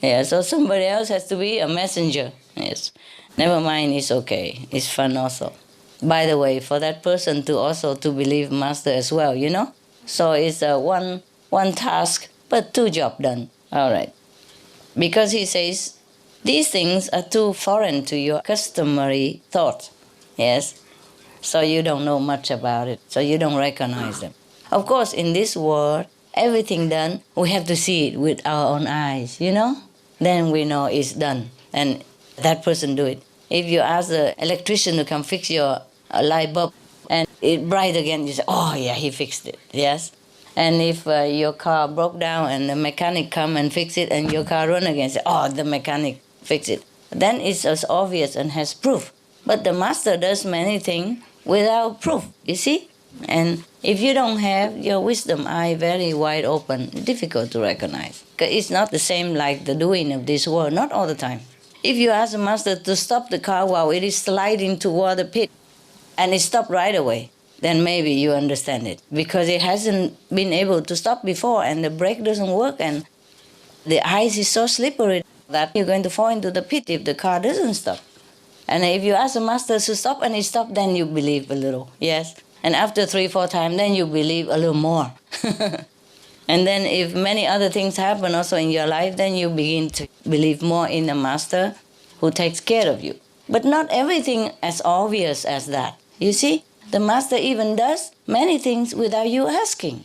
Yeah, so somebody else has to be a messenger. Yes. Never mind, it's okay. It's fun also. By the way, for that person to also to believe master as well, you know? So it's one task, but 2 jobs done. All right. Because he says, these things are too foreign to your customary thought. Yes. So you don't know much about it, so you don't recognize them. Of course, in this world, everything done, we have to see it with our own eyes, you know? Then we know it's done, and that person do it. If you ask the electrician to come fix your light bulb, and it bright again, you say, oh yeah, he fixed it, yes? And if your car broke down and the mechanic come and fix it, and your car run again, say, oh, the mechanic fixed it. Then it's as obvious and has proof. But the master does many things without proof, you see? And if you don't have your wisdom eye very wide open, difficult to recognize. Because it's not the same like the doing of this world, not all the time. If you ask the master to stop the car while it is sliding toward the pit, and it stopped right away, then maybe you understand it. Because it hasn't been able to stop before, and the brake doesn't work, and the ice is so slippery that you're going to fall into the pit if the car doesn't stop. And if you ask the master to stop and he stopped, then you believe a little, yes? And after 3-4 times, then you believe a little more. And then if many other things happen also in your life, then you begin to believe more in the master who takes care of you. But not everything as obvious as that. You see, the master even does many things without you asking.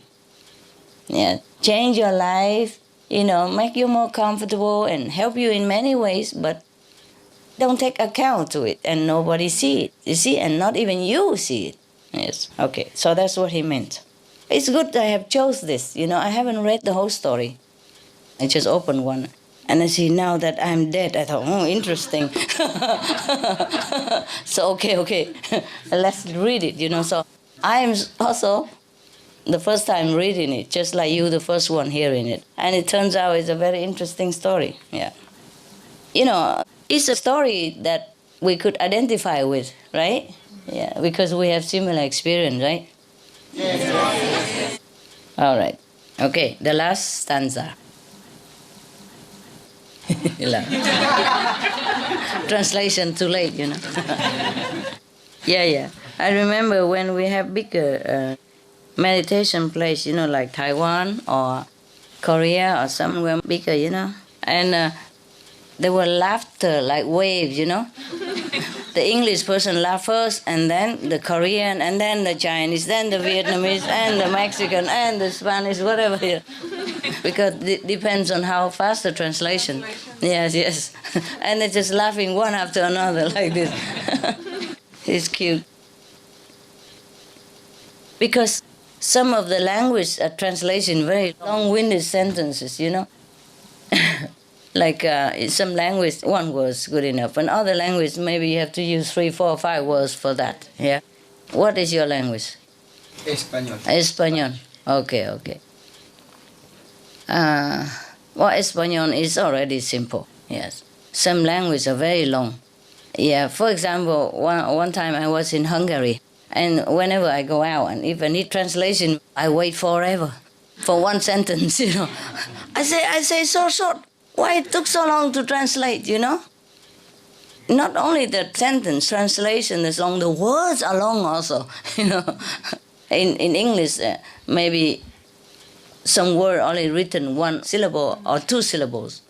Yeah, change your life, you know, make you more comfortable and help you in many ways, but don't take account to it, and nobody see it, you see, and not even you see it. Yes, okay, so that's what he meant. It's good I have chose this, you know, I haven't read the whole story. I just opened one, and I see now that I'm dead, I thought, oh, interesting. So, okay, let's read it, you know, so I am also the first time reading it, just like you, the first one hearing it. And it turns out it's a very interesting story, yeah. it's a story that we could identify with, right? Yeah, because we have similar experience, right? Yes. All right. Okay, the last stanza. Translation too late, Yeah. I remember when we have bigger meditation place, like Taiwan or Korea or somewhere bigger, and there were laughter like waves, The English person laughed first, and then the Korean, and then the Chinese, then the Vietnamese, and the Mexican, and the Spanish, whatever. Because it depends on how fast the translation. Yes. And they're just laughing one after another like this. It's cute. Because some of the language translation very long-winded sentences, Like in some language, one word is good enough. In other language, maybe you have to use 3, 4, 5 words for that. Yeah. What is your language? Español. Español. Okay. Español is already simple. Yes. Some languages are very long. Yeah. For example, one time I was in Hungary, and whenever I go out, and if I need translation, I wait forever for one sentence. I say so short. Why it took so long to translate, Not only the sentence translation is long, the words are long also, In English, maybe some word only written 1 syllable or 2 syllables.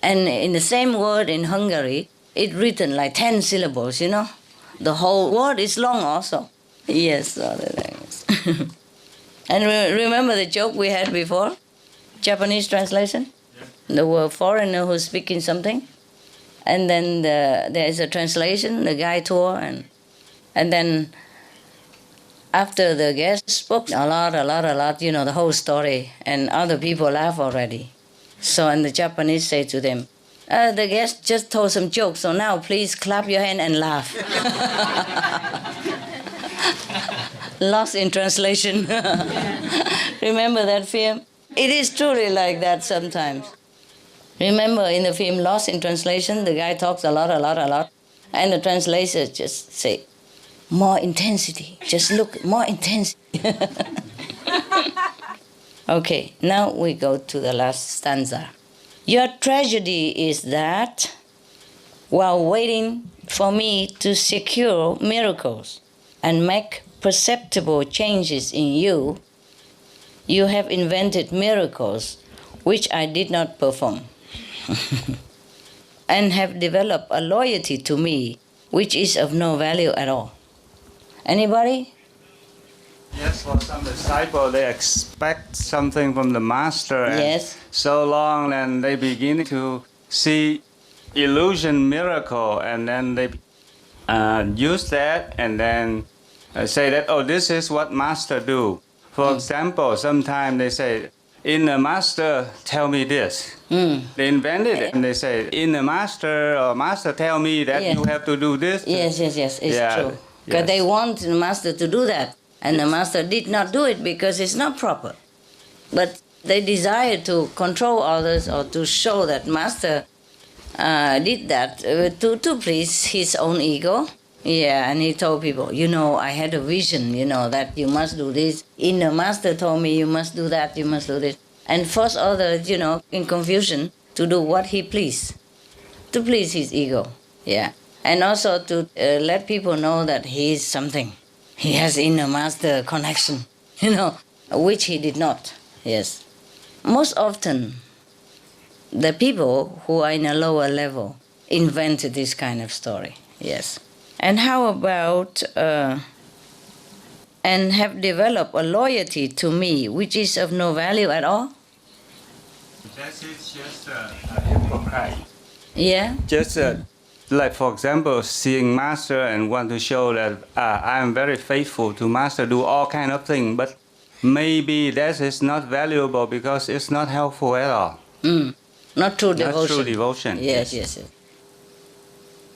And in the same word in Hungary, it written like 10 syllables, The whole word is long also. Yes, all the language. And remember the joke we had before? Japanese translation? There were foreigner who's speaking something, and then there is a translation, the guy tour, and then after the guest spoke a lot, the whole story, and other people laugh already. So, and the Japanese say to them, the guest just told some jokes, so now please clap your hand and laugh. Lost in translation. Remember that film? It is truly like that sometimes. Remember in the film Lost in Translation, the guy talks a lot, and the translator just say, more intensity, just look, more intensity. Okay, now we go to the last stanza. Your tragedy is that while waiting for me to secure miracles and make perceptible changes in you, you have invented miracles which I did not perform. And have developed a loyalty to me which is of no value at all. Anybody? Yes, for some disciple, they expect something from the master. Yes. And so long, and they begin to see illusion miracle, and then they use that, and then say that, this is what master do. For example, sometimes they say, in the master, tell me this. They invented it, and they say, in the master, or master tell me that you have to do this. Yes, it's true. Because they want the master to do that, and the master did not do it because it's not proper. But they desire to control others or to show that master did that to please his own ego. Yeah, and he told people, I had a vision, that you must do this. Inner master told me you must do that, you must do this. And force others, in confusion, to do what he pleased, to please his ego. Yeah. And also to let people know that he is something. He has inner master connection, which he did not. Yes. Most often, the people who are in a lower level invented this kind of story. Yes. And how about, and have developed a loyalty to me, which is of no value at all? That is just hypocrite. Yeah? Just like, for example, seeing master and want to show that I am very faithful to master, do all kind of things, but maybe that is not valuable because it's not helpful at all. Not true devotion. Not true devotion. Yes.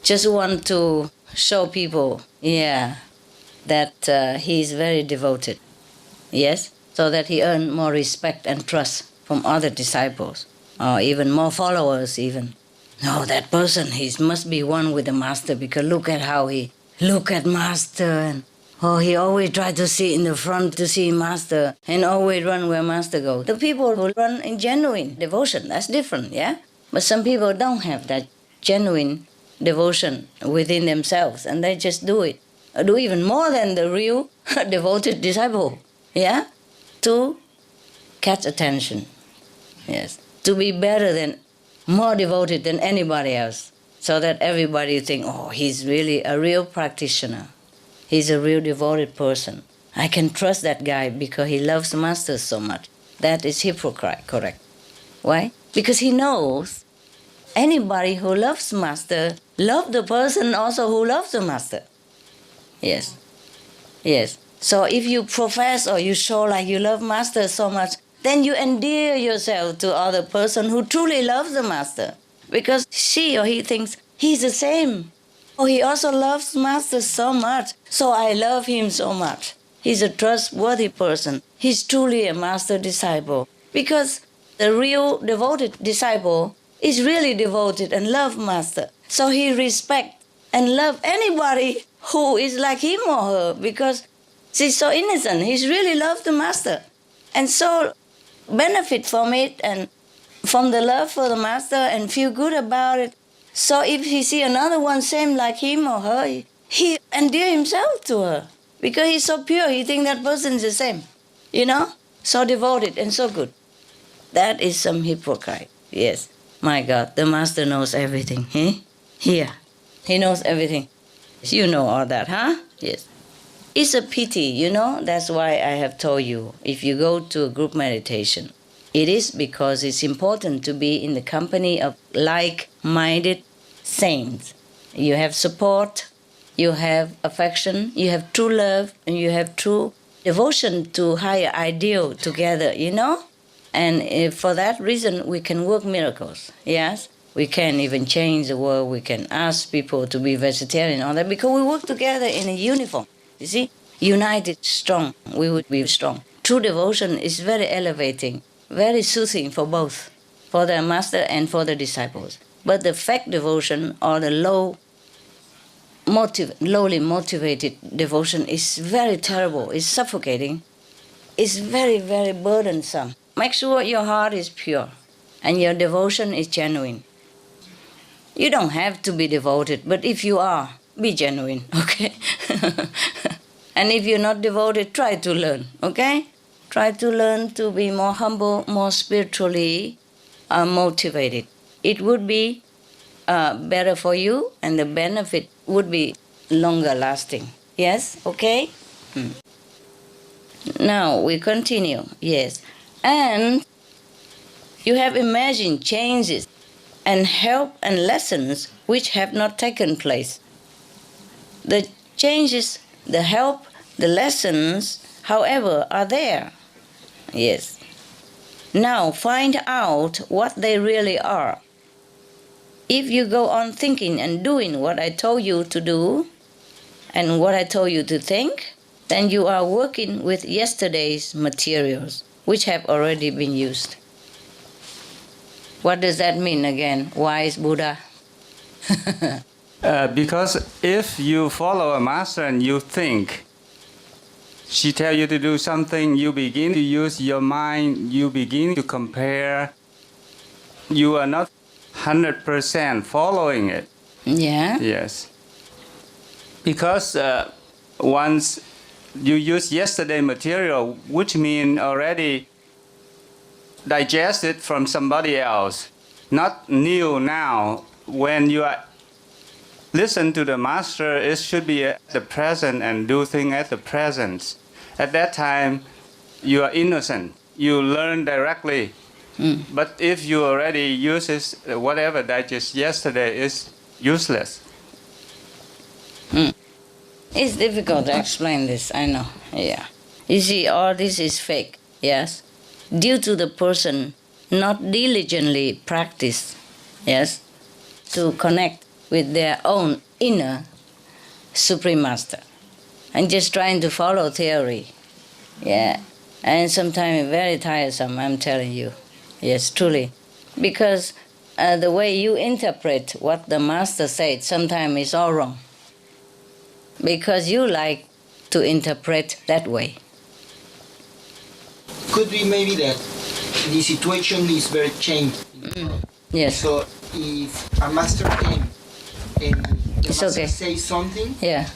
Just want to show people, that he is very devoted. Yes? So that he earn more respect and trust from other disciples, or even more followers even. no, that person, he must be one with the master, because look at how he look at master, and he always try to sit in the front to see master, and always run where master goes. The people who run in genuine devotion, that's different, yeah? But some people don't have that genuine devotion within themselves, and they just do it. Do even more than the real devoted disciple, yeah? To catch attention, yes. To be better than, more devoted than anybody else, so that everybody think, oh, he's really a real practitioner. He's a real devoted person. I can trust that guy because he loves master so much. That is hypocrite, correct. Why? Because he knows anybody who loves master love the person also who loves the master. Yes. Yes. So if you profess or you show like you love master so much, then you endear yourself to other person who truly loves the master. Because she or he thinks he's the same. Oh, he also loves master so much, so I love him so much. He's a trustworthy person. He's truly a master disciple. Because the real devoted disciple is really devoted and love master. So he respect and love anybody who is like him or her, because she's so innocent. He's really love the master. And so benefit from it and from the love for the master and feel good about it. So if he see another one same like him or her, he endear himself to her. Because he's so pure, he think that person is the same. You know? So devoted and so good. That is some hypocrite. Yes. My God, the master knows everything. Eh? Here. He knows everything. You know all that, huh? Yes. It's a pity, you know? That's why I have told you, if you go to a group meditation, it is because it's important to be in the company of like-minded saints. You have support, you have affection, you have true love, and you have true devotion to higher ideal together, you know? And for that reason, we can work miracles, yes? We can even change the world, we can ask people to be vegetarian and all that, because we work together in a uniform. You see? United, strong, we would be strong. True devotion is very elevating, very soothing for both, for the master and for the disciples. But the fake devotion or the lowly motivated devotion is very terrible, it's suffocating, it's very, very burdensome. Make sure your heart is pure and your devotion is genuine. You don't have to be devoted, but if you are, be genuine, okay? And if you're not devoted, try to learn, okay? Try to learn to be more humble, more spiritually motivated. It would be better for you, and the benefit would be longer lasting. Yes? Okay? Now we continue. Yes. And you have imagined changes and help and lessons which have not taken place. The changes, the help, the lessons, however, are there. Yes. Now find out what they really are. If you go on thinking and doing what I told you to do and what I told you to think, then you are working with yesterday's materials, which have already been used. What does that mean again? Wise Buddha? Because if you follow a master and you think, she tells you to do something, you begin to use your mind, you begin to compare, you are not 100% following it. Yeah? Yes. Because once you use yesterday material, which means already digested from somebody else, not new now. When you are listen to the master, it should be at the present and do things at the present. At that time, you are innocent. You learn directly. But if you already use it, whatever digest yesterday is useless. It's difficult to explain this, I know. Yeah. You see, all this is fake, yes? Due to the person not diligently practice, yes, to connect with their own inner Supreme Master. And just trying to follow theory. Yeah. And sometimes very tiresome, I'm telling you. Yes, truly. Because the way you interpret what the master said sometimes is all wrong. Because you like to interpret that way. Could be maybe that the situation is very changed. Yes. So if a master came and the It's master okay. says something, Yeah.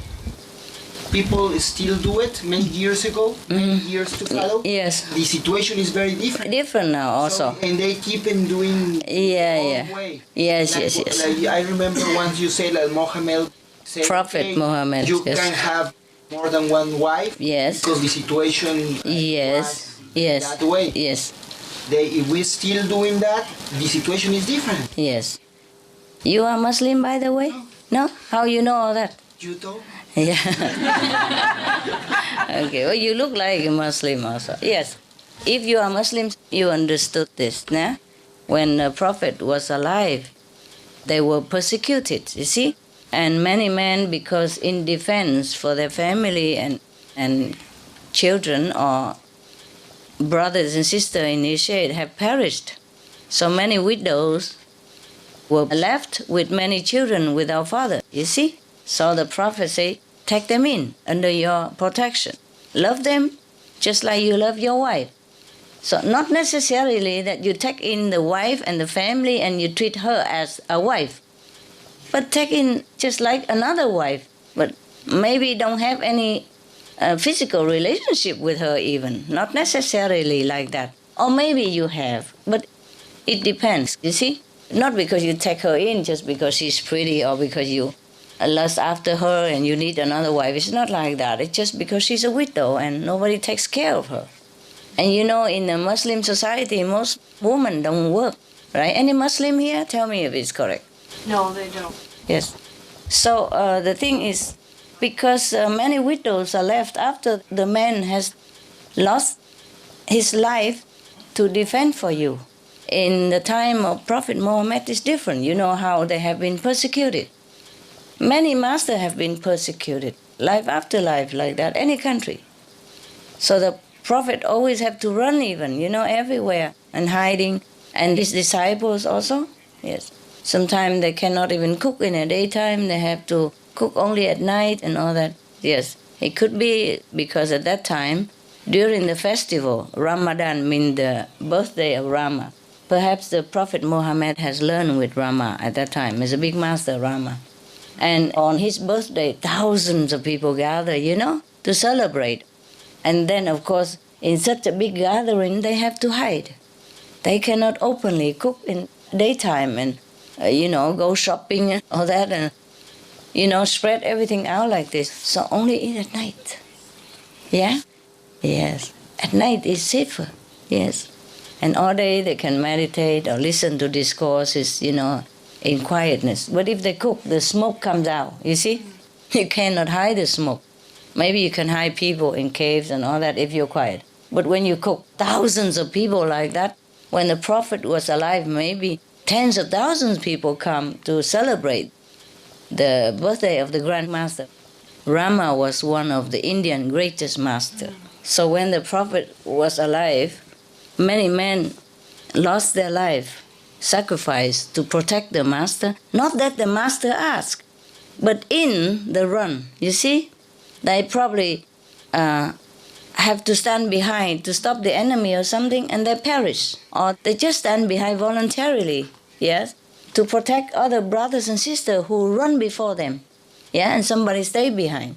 people still do it many years ago, many years to follow. Yes. The situation is very different. Different now also. So, and they keep on doing Yeah. all way. Yes, Like, yes. like I remember once you said that Mohammed said, Prophet "Hey, Muhammad, you yes. can have more than one wife Yes. because the situation Yes. was Yes. that way. Yes. If we're still doing that, the situation is different. Yes. You are Muslim, by the way? No? How you know all that? You told? Yeah. Okay. Well, you look like a Muslim also. Yes. If you are Muslim, you understood this. Nah? When the Prophet was alive, they were persecuted, you see? And many men, because in defense for their family and children or brothers and sisters initiate have perished. So many widows were left with many children without father, you see? So the Prophet said, take them in under your protection. Love them just like you love your wife. So not necessarily that you take in the wife and the family and you treat her as a wife, but take in just like another wife, but maybe don't have any physical relationship with her even, not necessarily like that. Or maybe you have, but it depends, you see? Not because you take her in just because she's pretty or because you lust after her and you need another wife. It's not like that. It's just because she's a widow and nobody takes care of her. And you know, in a Muslim society, most women don't work, right? Any Muslim here? Tell me if it's correct. No, they don't. Yes. So the thing is, because many widows are left after the man has lost his life to defend for you. In the time of Prophet Muhammad, it's different. You know how they have been persecuted. Many masters have been persecuted, life after life, like that, any country. So the Prophet always have to run even, you know, everywhere and hiding. And his disciples also, yes. Sometimes they cannot even cook in the daytime. They have to cook only at night and all that. Yes, it could be because at that time, during the festival, Ramadan means the birthday of Rama. Perhaps the Prophet Muhammad has learned with Rama at that time. He's a big master, Rama. And on his birthday, thousands of people gather, you know, to celebrate. And then, of course, in such a big gathering, they have to hide. They cannot openly cook in daytime and, go shopping and all that and, spread everything out like this. So only eat at night. Yeah? Yes. At night is safer. Yes. And all day they can meditate or listen to discourses, in quietness. But if they cook, the smoke comes out, you see? You cannot hide the smoke. Maybe you can hide people in caves and all that if you're quiet. But when you cook thousands of people like that, when the Prophet was alive, maybe tens of thousands of people come to celebrate the birthday of the Grand Master. Rama was one of the Indian greatest masters. So when the Prophet was alive, many men lost their life, sacrificed to protect the master. Not that the master asked, but in the run, you see? They probably have to stand behind to stop the enemy or something, and they perish. Or they just stand behind voluntarily, yes, to protect other brothers and sisters who run before them. Yeah, and somebody stay behind.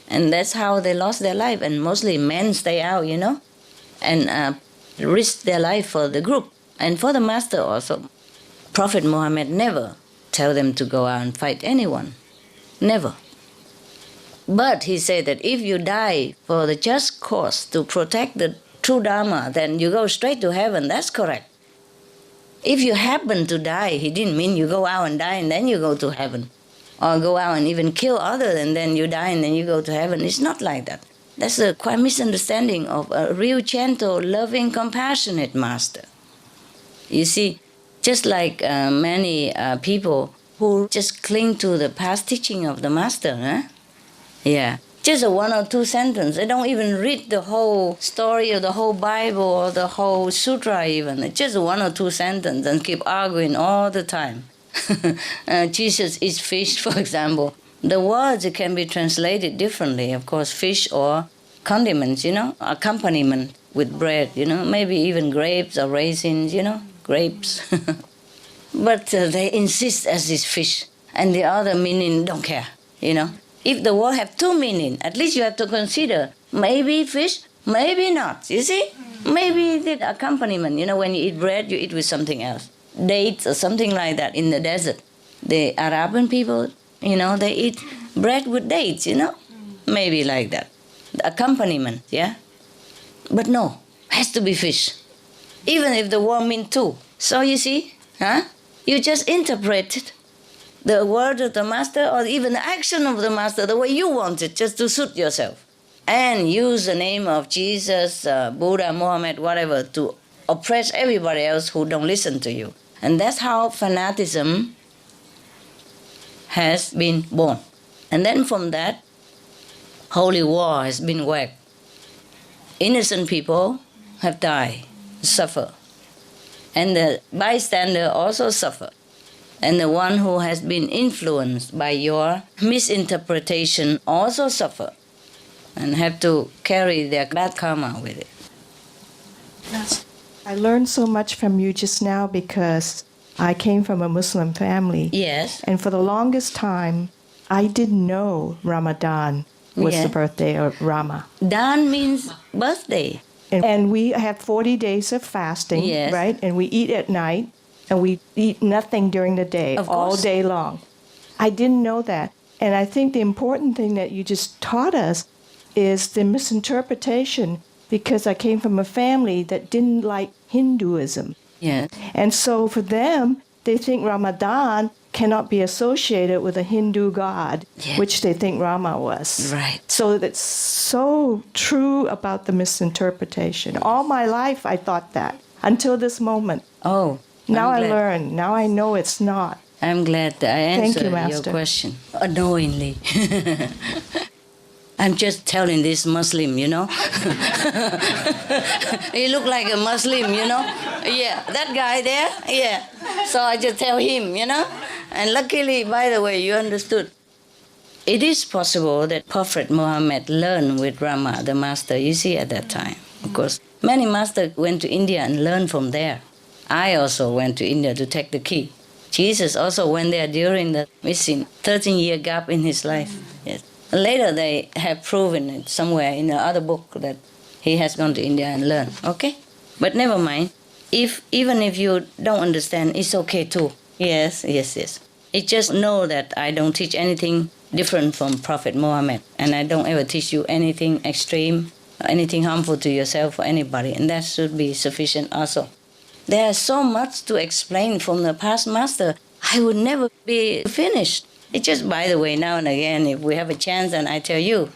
And that's how they lost their life. And mostly men stay out, and risk their life for the group and for the master also. Prophet Muhammad never tell them to go out and fight anyone. Never. But he said that if you die for the just cause to protect the true Dharma, then you go straight to heaven. That's correct. If you happen to die, he didn't mean you go out and die and then you go to heaven. Or go out and even kill others and then you die and then you go to heaven. It's not like that. That's a quite misunderstanding of a real gentle, loving, compassionate master. You see, just like many people who just cling to the past teaching of the master, Yeah. Just a one or two sentences. They don't even read the whole story or the whole Bible or the whole sutra even. Just one or two sentences and keep arguing all the time. Jesus eats fish, for example. The words can be translated differently. Of course, fish or condiments, accompaniment with bread, maybe even grapes or raisins, grapes. But they insist as is fish. And the other meaning don't care, If the word have two meanings, at least you have to consider maybe fish, maybe not. You see? Maybe the accompaniment, when you eat bread, you eat with something else. Dates or something like that in the desert. The Arabian people, they eat bread with dates, Maybe like that. The accompaniment, yeah? But no, has to be fish. Even if the word means two. So you see, you just interpreted the word of the master or even the action of the master the way you want it, just to suit yourself. And use the name of Jesus, Buddha, Muhammad, whatever, to oppress everybody else who don't listen to you. And that's how fanaticism has been born. And then from that, holy war has been waged. Innocent people have died, suffer. And the bystander also suffer. And the one who has been influenced by your misinterpretation also suffer and have to carry their bad karma with it. I learned so much from you just now because I came from a Muslim family. Yes. And for the longest time, I didn't know Ramadan was the birthday of Rama. Dan means birthday. And we have 40 days of fasting, Yes. right? And we eat at night, and we eat nothing during the day, Of all course. day long. I didn't know that. And I think the important thing that you just taught us is the misinterpretation, because I came from a family that didn't like Hinduism. Yes. And so for them, they think Ramadan cannot be associated with a Hindu god, Yeah. which they think Rama was. Right. So that's so true about the misinterpretation. All my life I thought that, until this moment. Oh. Now I'm I glad. learn. Now I know it's not. I'm glad that I Thank answered you, your Master. question unknowingly. I'm just telling this Muslim, He look like a Muslim, Yeah, that guy there, yeah. So I just tell him, And luckily, by the way, you understood. It is possible that Prophet Muhammad learned with Rama, the master, you see, at that time. Of course, many masters went to India and learned from there. I also went to India to take the key. Jesus also went there during the missing 13-year gap in his life. Yes. Later, they have proven it somewhere in the other book that he has gone to India and learned. Okay? But never mind. Even if you don't understand, it's okay too. Yes. It just know that I don't teach anything different from Prophet Muhammad. And I don't ever teach you anything extreme, anything harmful to yourself or anybody. And that should be sufficient also. There's so much to explain from the past master. I would never be finished. It's just, by the way, now and again, if we have a chance, and I tell you,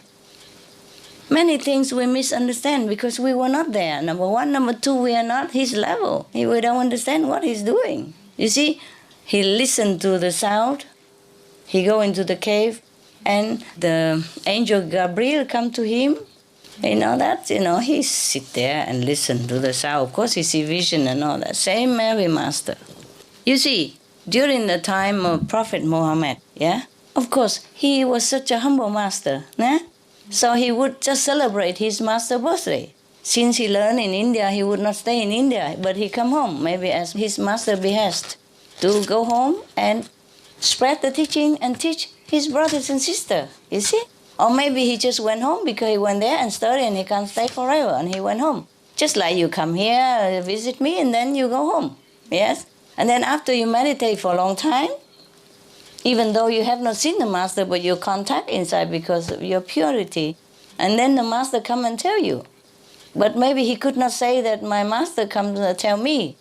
many things we misunderstand because we were not there. Number one. Number two, we are not his level. We don't understand what he's doing. You see, he listened to the sound. He go into the cave, and the angel Gabriel come to him. He sit there and listen to the sound. Of course, he see vision and all that. Same Mary Master. You see, during the time of Prophet Muhammad, of course, he was such a humble master, So he would just celebrate his master's birthday. Since he learned in India, he would not stay in India, but he come home, maybe as his master behest, to go home and spread the teaching and teach his brothers and sisters, you see? Or maybe he just went home because he went there and studied and he can't stay forever, and he went home. Just like you come here, visit me, and then you go home, yes? And then after you meditate for a long time, even though you have not seen the master, but you contact inside because of your purity, and then the master come and tell you. But maybe he could not say that my master come to tell me.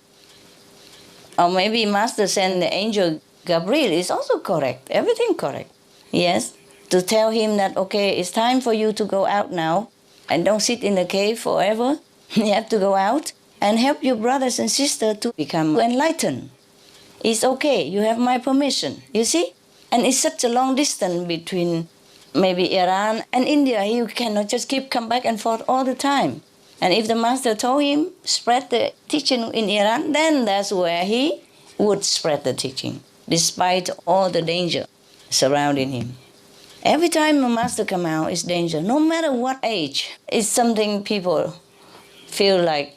Or maybe master send the angel Gabriel is also correct, everything correct, yes? To tell him that, okay, it's time for you to go out now and don't sit in the cave forever. You have to go out and help your brothers and sisters to become enlightened. It's okay, you have my permission, you see? And it's such a long distance between maybe Iran and India, he cannot just come back and forth all the time. And if the master told him, spread the teaching in Iran, then that's where he would spread the teaching, despite all the danger surrounding him. Every time a master come out, it's danger, no matter what age. It's something people feel like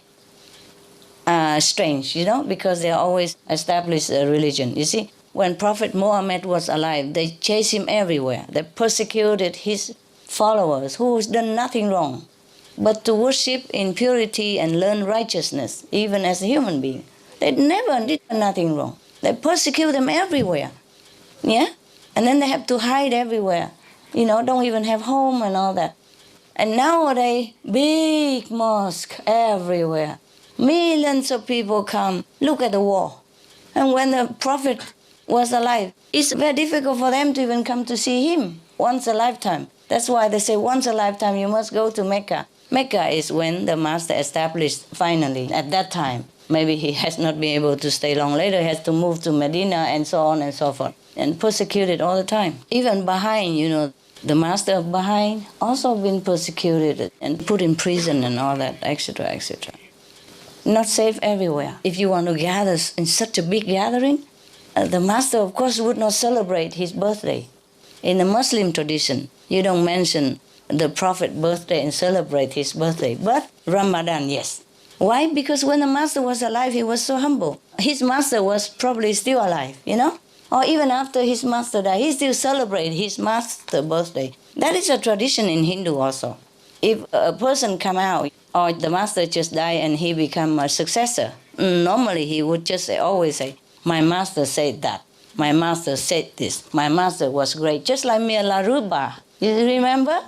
strange, because they always establish a religion. You see, when Prophet Muhammad was alive, they chased him everywhere. They persecuted his followers who's done nothing wrong, but to worship in purity and learn righteousness, even as a human being. They never did nothing wrong. They persecute them everywhere. Yeah? And then they have to hide everywhere. Don't even have home and all that. And nowadays, big mosque everywhere. Millions of people come. Look at the wall. And when the Prophet was alive, it's very difficult for them to even come to see him once a lifetime. That's why they say once a lifetime you must go to Mecca. Mecca is when the master established finally at that time. Maybe he has not been able to stay long. Later he has to move to Medina and so on and so forth. And persecuted all the time. Even Baha'i, the master of Baha'i also been persecuted and put in prison and all that, etc., etc. Not safe everywhere. If you want to gather in such a big gathering, the master, of course, would not celebrate his birthday. In the Muslim tradition, you don't mention the Prophet's birthday and celebrate his birthday. But Ramadan, yes. Why? Because when the master was alive, he was so humble. His master was probably still alive, Or even after his master died, he still celebrate his master's birthday. That is a tradition in Hindu also. If a person come out, or the master just died and he become a successor, normally he would just always say, my master said that. My master said this. My master was great. Just like Mela Ruba. You remember?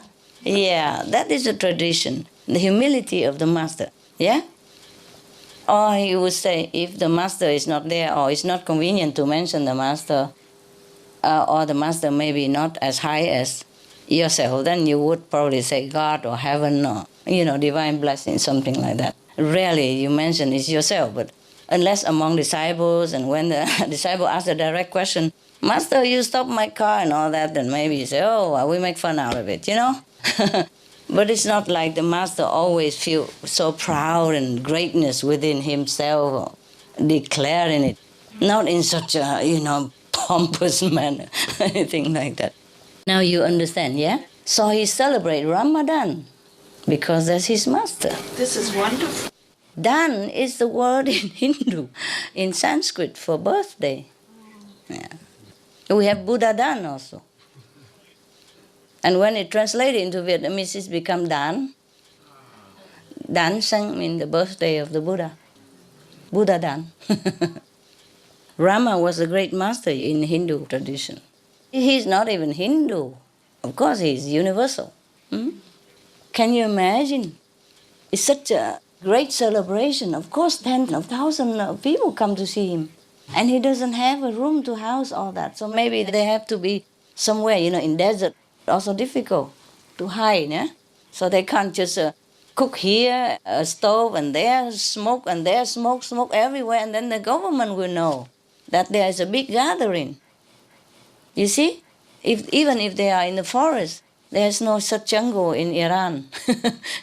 Yeah, that is a tradition. The humility of the master. Yeah? Or he would say, if the master is not there, or it's not convenient to mention the master, or the master may be not as high as yourself, then you would probably say God or heaven or, divine blessing, something like that. Rarely you mention it's yourself, but unless among disciples, and when the disciple asks a direct question, Master, you stopped my car and all that, then maybe you say, we make fun out of it, But it's not like the master always feel so proud and greatness within himself, or declaring it. Not in such a, pompous manner, anything like that. Now you understand, yeah? So he celebrates Ramadan because that's his master. This is wonderful. Dan is the word in Hindu, in Sanskrit for birthday. Yeah. We have Buddha Dan also. And when it translated into Vietnamese, it's become Dan. Dan Sang means the birthday of the Buddha. Buddha Dan. Rama was a great master in Hindu tradition. He's not even Hindu. Of course, he's universal. Can you imagine? It's such a great celebration. Of course, tens of thousands of people come to see him. And he doesn't have a room to house all that. So maybe they have to be somewhere, in desert. Also difficult to hide, yeah? So they can't just cook here, a stove, and there smoke, and there smoke everywhere, and then the government will know that there is a big gathering. You see? Even if they are in the forest, there's no such jungle in Iran,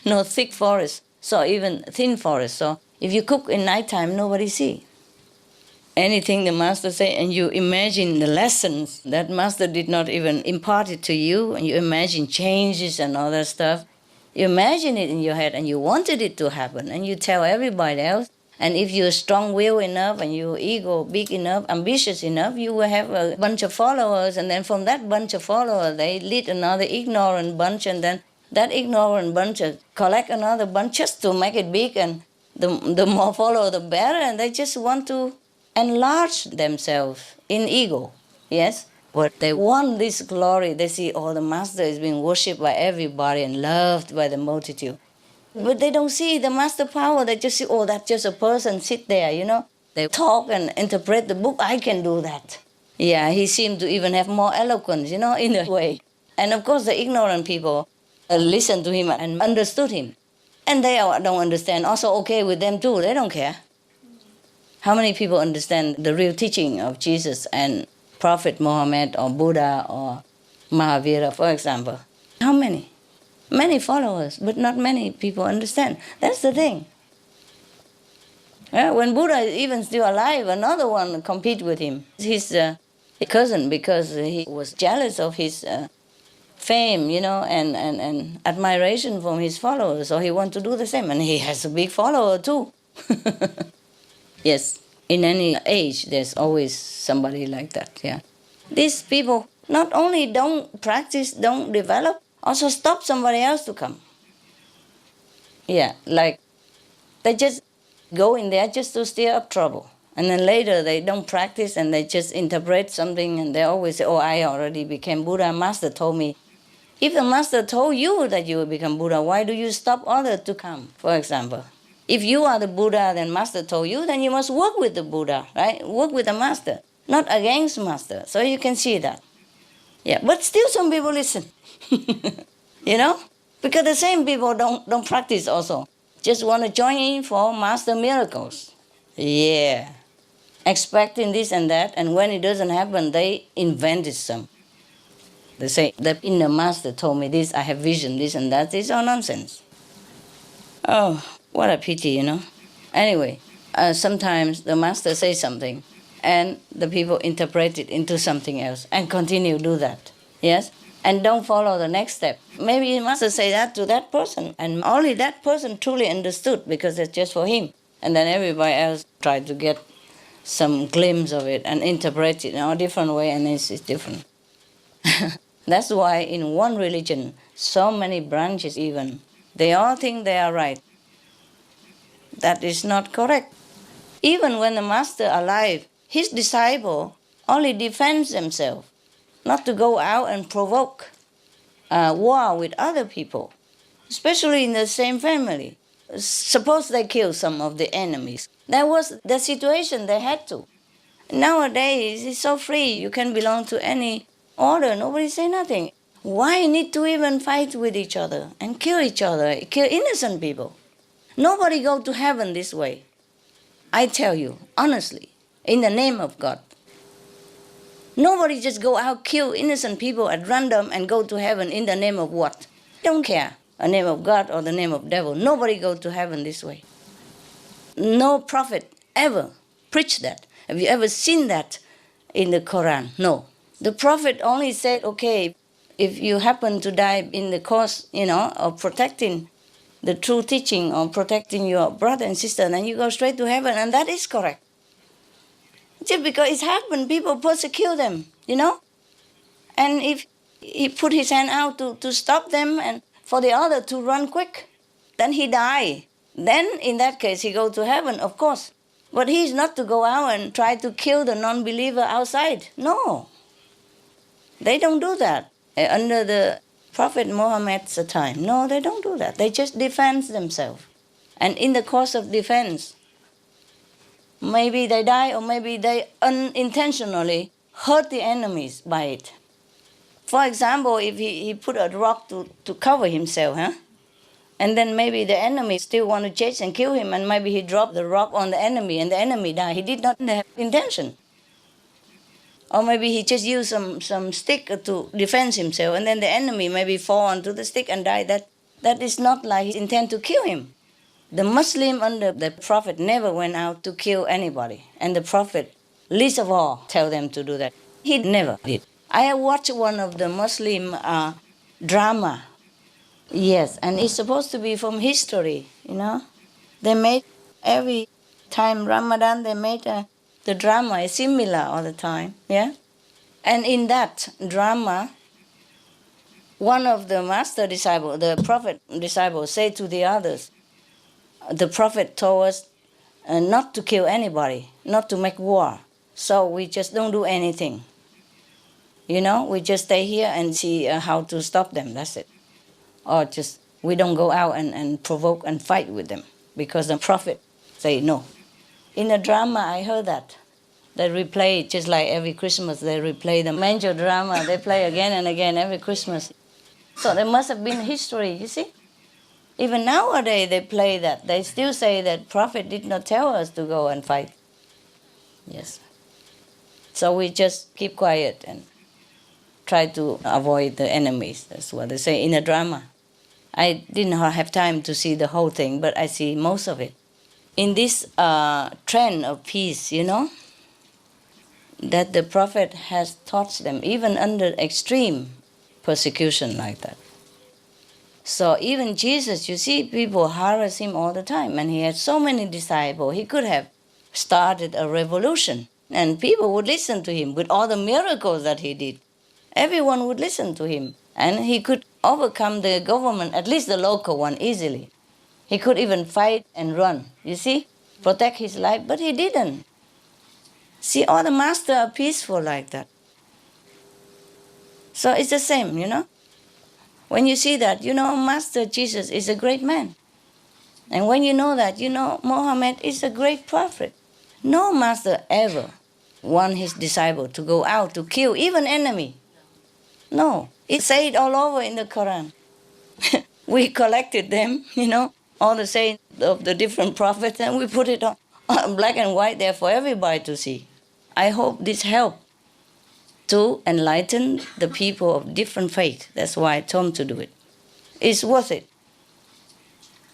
no thick forest, so even thin forest. So if you cook in nighttime, nobody see. Anything the master say, and you imagine the lessons that master did not even impart it to you, and you imagine changes and all that stuff. You imagine it in your head, and you wanted it to happen, and you tell everybody else. And if you're strong-willed enough, and your ego big enough, ambitious enough, you will have a bunch of followers, and then from that bunch of followers, they lead another ignorant bunch, and then that ignorant bunch collect another bunch just to make it big, and the more followers, the better, and they just want to enlarge themselves in ego, yes? But they want this glory. They see, the master is being worshipped by everybody and loved by the multitude. But they don't see the master power. They just see, that's just a person sit there, They talk and interpret the book. I can do that. Yeah, he seemed to even have more eloquence, in a way. And of course, the ignorant people listened to him and understood him. And they don't understand. Also okay with them too. They don't care. How many people understand the real teaching of Jesus and Prophet Muhammad or Buddha or Mahavira, for example. How many? Many followers, but not many people understand. That's the thing. Yeah, when Buddha is even still alive, another one compete with him. His cousin, because he was jealous of his fame, and admiration from his followers, so he wants to do the same. And he has a big follower too. Yes, in any age, there's always somebody like that, yeah. These people not only don't practice, don't develop, also stop somebody else to come. Yeah, like they just go in there just to stir up trouble. And then later they don't practice and they just interpret something and they always say, oh, I already became Buddha, Master told me. If the Master told you that you will become Buddha, why do you stop others to come, for example? If you are the Buddha, then Master told you, then you must work with the Buddha, right? Work with the Master, not against Master. So you can see that. Yeah, but still some people listen, because the same people don't practice also. Just want to join in for Master miracles. Yeah, expecting this and that, and when it doesn't happen, they invented some. They say, the inner Master told me this, I have vision, this and that. It's all nonsense. Oh, what a pity, Anyway, sometimes the Master says something, and the people interpret it into something else, and continue to do that, yes? And don't follow the next step. Maybe the Master say that to that person, and only that person truly understood, because it's just for him. And then everybody else tried to get some glimpse of it, and interpret it in a different way, and it's different. That's why in one religion, so many branches even, they all think they are right. That is not correct. Even when the Master alive, his disciple only defends themselves, not to go out and provoke war with other people, especially in the same family. Suppose they kill some of the enemies. That was the situation they had to. Nowadays, it's so free. You can belong to any order. Nobody say nothing. Why need to even fight with each other and kill each other, kill innocent people? Nobody go to heaven this way. I tell you, honestly, in the name of God. Nobody just go out, kill innocent people at random and go to heaven in the name of what? Don't care, the name of God or the name of devil. Nobody go to heaven this way. No prophet ever preached that. Have you ever seen that in the Quran? No. The prophet only said, okay, if you happen to die in the cause, of protecting the true teaching or protecting your brother and sister, then you go straight to heaven, and that is correct. Just because it's happened, people persecute them, And if he put his hand out to stop them and for the other to run quick, then he die. Then in that case he go to heaven, of course. But he is not to go out and try to kill the non-believer outside. No. They don't do that. Under the Prophet Muhammad's time. No, they don't do that. They just defend themselves. And in the course of defense, maybe they die or maybe they unintentionally hurt the enemies by it. For example, if he put a rock to cover himself, and then maybe the enemy still want to chase and kill him, and maybe he dropped the rock on the enemy and the enemy died. He did not have intention. Or maybe he just used some stick to defend himself, and then the enemy maybe fall onto the stick and die. That is not like he intend to kill him. The Muslim under the Prophet never went out to kill anybody. And the Prophet, least of all, tell them to do that. He never did. I have watched one of the Muslim drama. Yes, and it's supposed to be from history, They made, every time Ramadan, they made the drama is similar all the time, yeah? And in that drama, one of the master disciples, the Prophet disciples, say to the others, the Prophet told us not to kill anybody, not to make war. So we just don't do anything. We just stay here and see how to stop them, that's it. Or just, we don't go out and provoke and fight with them, because the Prophet say no. In the drama, I heard that. They replay it just like every Christmas. They replay the manger drama. They play again and again every Christmas. So there must have been history, you see. Even nowadays they play that. They still say that Prophet did not tell us to go and fight. Yes. So we just keep quiet and try to avoid the enemies. That's what they say in a drama. I didn't have time to see the whole thing, but I see most of it. In this trend of peace, that the Prophet has taught them, even under extreme persecution like that. So even Jesus, you see, people harass him all the time, and he had so many disciples. He could have started a revolution, and people would listen to him with all the miracles that he did. Everyone would listen to him, and he could overcome the government, at least the local one, easily. He could even fight and run, you see, protect his life, but he didn't. See, all the masters are peaceful like that. So it's the same, When you see that, Master Jesus is a great man. And when you know that, Muhammad is a great prophet. No master ever want his disciple to go out to kill even enemy. No, it's said all over in the Quran. We collected them, all the sayings of the different prophets, and we put it on black and white there for everybody to see. I hope this helps to enlighten the people of different faith. That's why I told them to do it. It's worth it.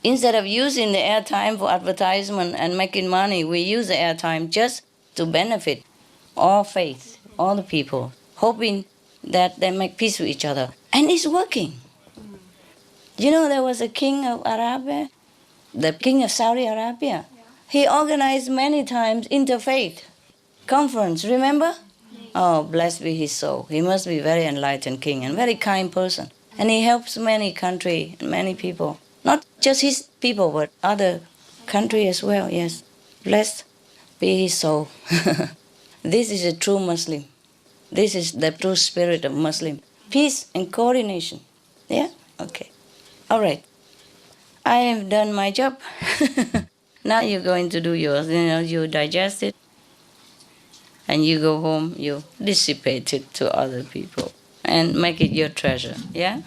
Instead of using the airtime for advertisement and making money, we use the airtime just to benefit all faith, all the people, hoping that they make peace with each other. And it's working. There was a king of Arabia, the king of Saudi Arabia. He organized many times interfaith conference, remember? Oh, blessed be his soul. He must be a very enlightened king and very kind person. And he helps many countries and many people. Not just his people, but other countries as well, yes. Blessed be his soul. This is a true Muslim. This is the true spirit of Muslim. Peace and coordination. Yeah? Okay. All right. I have done my job. Now you're going to do yours. You digest it. And you go home, you dissipate it to other people. And make it your treasure. Yeah?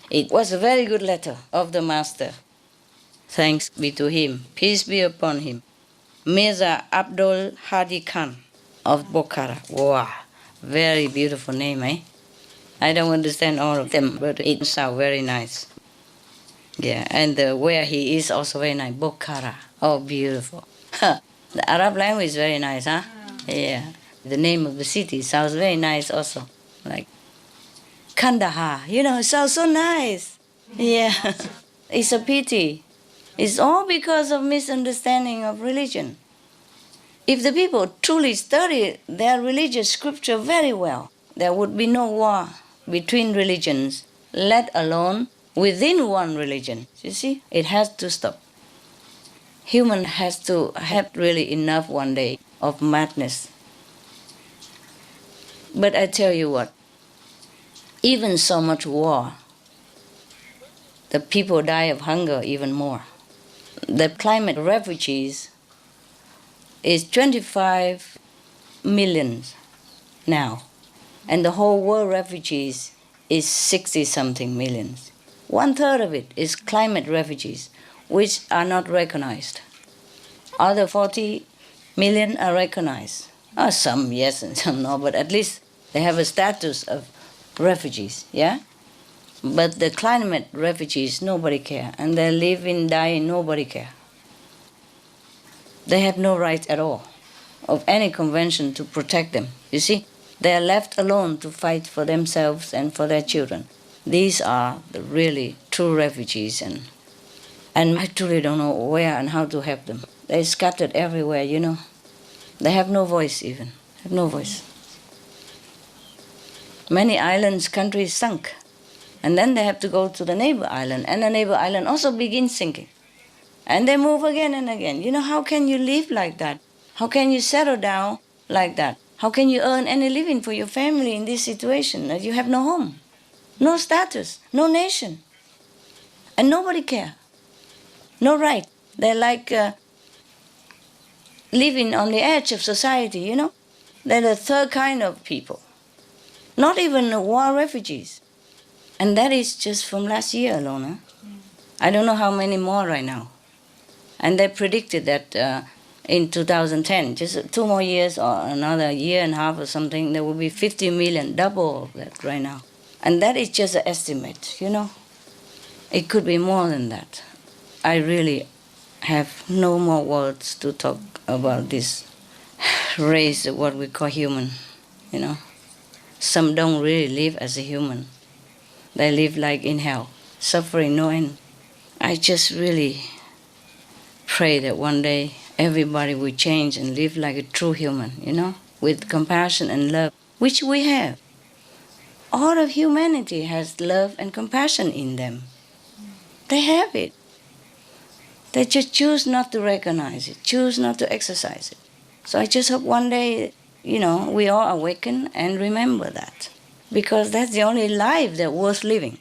It was a very good letter of the Master. Thanks be to him. Peace be upon him. Mirza Abdul Hadi Khan of Bukhara. Wow, very beautiful name, eh? I don't understand all of them, but it sounds very nice. Yeah, and where he is also very nice. Bukhara. Oh, beautiful. The Arab language is very nice, huh? Yeah. The name of the city sounds very nice also. Like Kandahar, it sounds so nice. Yeah. It's a pity. It's all because of misunderstanding of religion. If the people truly study their religious scripture very well, there would be no war between religions, let alone within one religion. You see, it has to stop. Human has to have really enough one day of madness. But I tell you what, even so much war, the people die of hunger even more. The climate refugees is 25 million now, and the whole world refugees is 60-something millions. 1/3 of it is climate refugees, which are not recognized. Other 40 million are recognized. Some yes and some no, but at least they have a status of refugees, yeah? But the climate refugees, nobody care. And they live in dying, nobody care. They have no right at all of any convention to protect them. You see, they are left alone to fight for themselves and for their children. These are the really true refugees, and I truly don't know where and how to help them. They're scattered everywhere, They have no voice even, have no voice. Many islands, countries sunk. And then they have to go to the neighbor island, and the neighbor island also begins sinking. And they move again and again. How can you live like that? How can you settle down like that? How can you earn any living for your family in this situation that you have no home, no status, no nation, and nobody care, no right? They're like living on the edge of society, They're the third kind of people, not even war refugees. And that is just from last year alone. Huh? I don't know how many more right now. And they predicted that in 2010, just 2 more years or another year and a half or something, there will be 50 million, double of that right now. And that is just an estimate, you know. It could be more than that. I really have no more words to talk about this race, what we call human, you know. Some don't really live as a human. They live like in hell, suffering no end. I just really pray that one day everybody will change and live like a true human, you know, with compassion and love, which we have. All of humanity has love and compassion in them. They have it. They just choose not to recognize it, choose not to exercise it. So I just hope one day, you know, we all awaken and remember that. Because that's the only life that's worth living,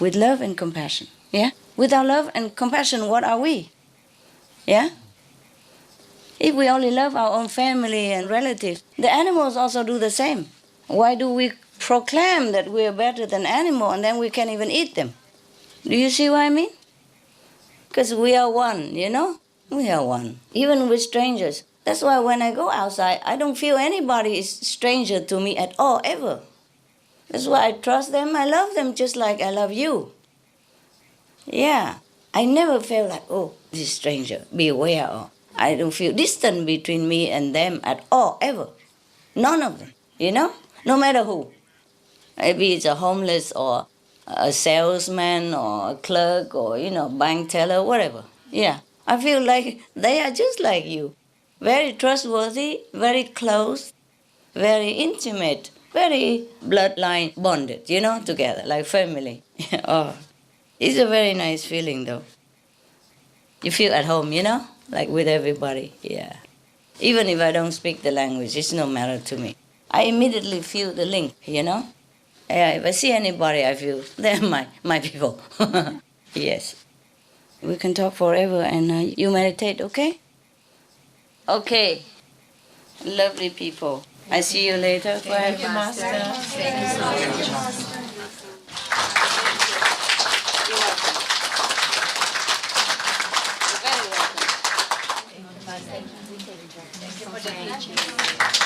with love and compassion, yeah? Without love and compassion, what are we? Yeah? If we only love our own family and relatives, the animals also do the same. Why do we proclaim that we are better than animals and then we can't even eat them? Do you see what I mean? Because we are one, you know? We are one, even with strangers. That's why when I go outside, I don't feel anybody is stranger to me at all, ever. That's why I trust them, I love them just like I love you. Yeah, I never feel like, oh, this is stranger, be aware of. I don't feel distance between me and them at all, ever. None of them, you know? No matter who. Maybe it's a homeless or a salesman or a clerk or, you know, bank teller, whatever. Yeah, I feel like they are just like you. Very trustworthy, very close, very intimate, very bloodline bonded, you know, together, like family. Oh, it's a very nice feeling, though. You feel at home, you know, like with everybody, yeah. Even if I don't speak the language, it's no matter to me. I immediately feel the link, you know. Yeah, if I see anybody, I feel they're my people. Yes. We can talk forever and you meditate, okay? Okay. Lovely people. I see you later. Thank you, Master. Thank you so much. You're welcome. You're very welcome. Thank you for the teaching.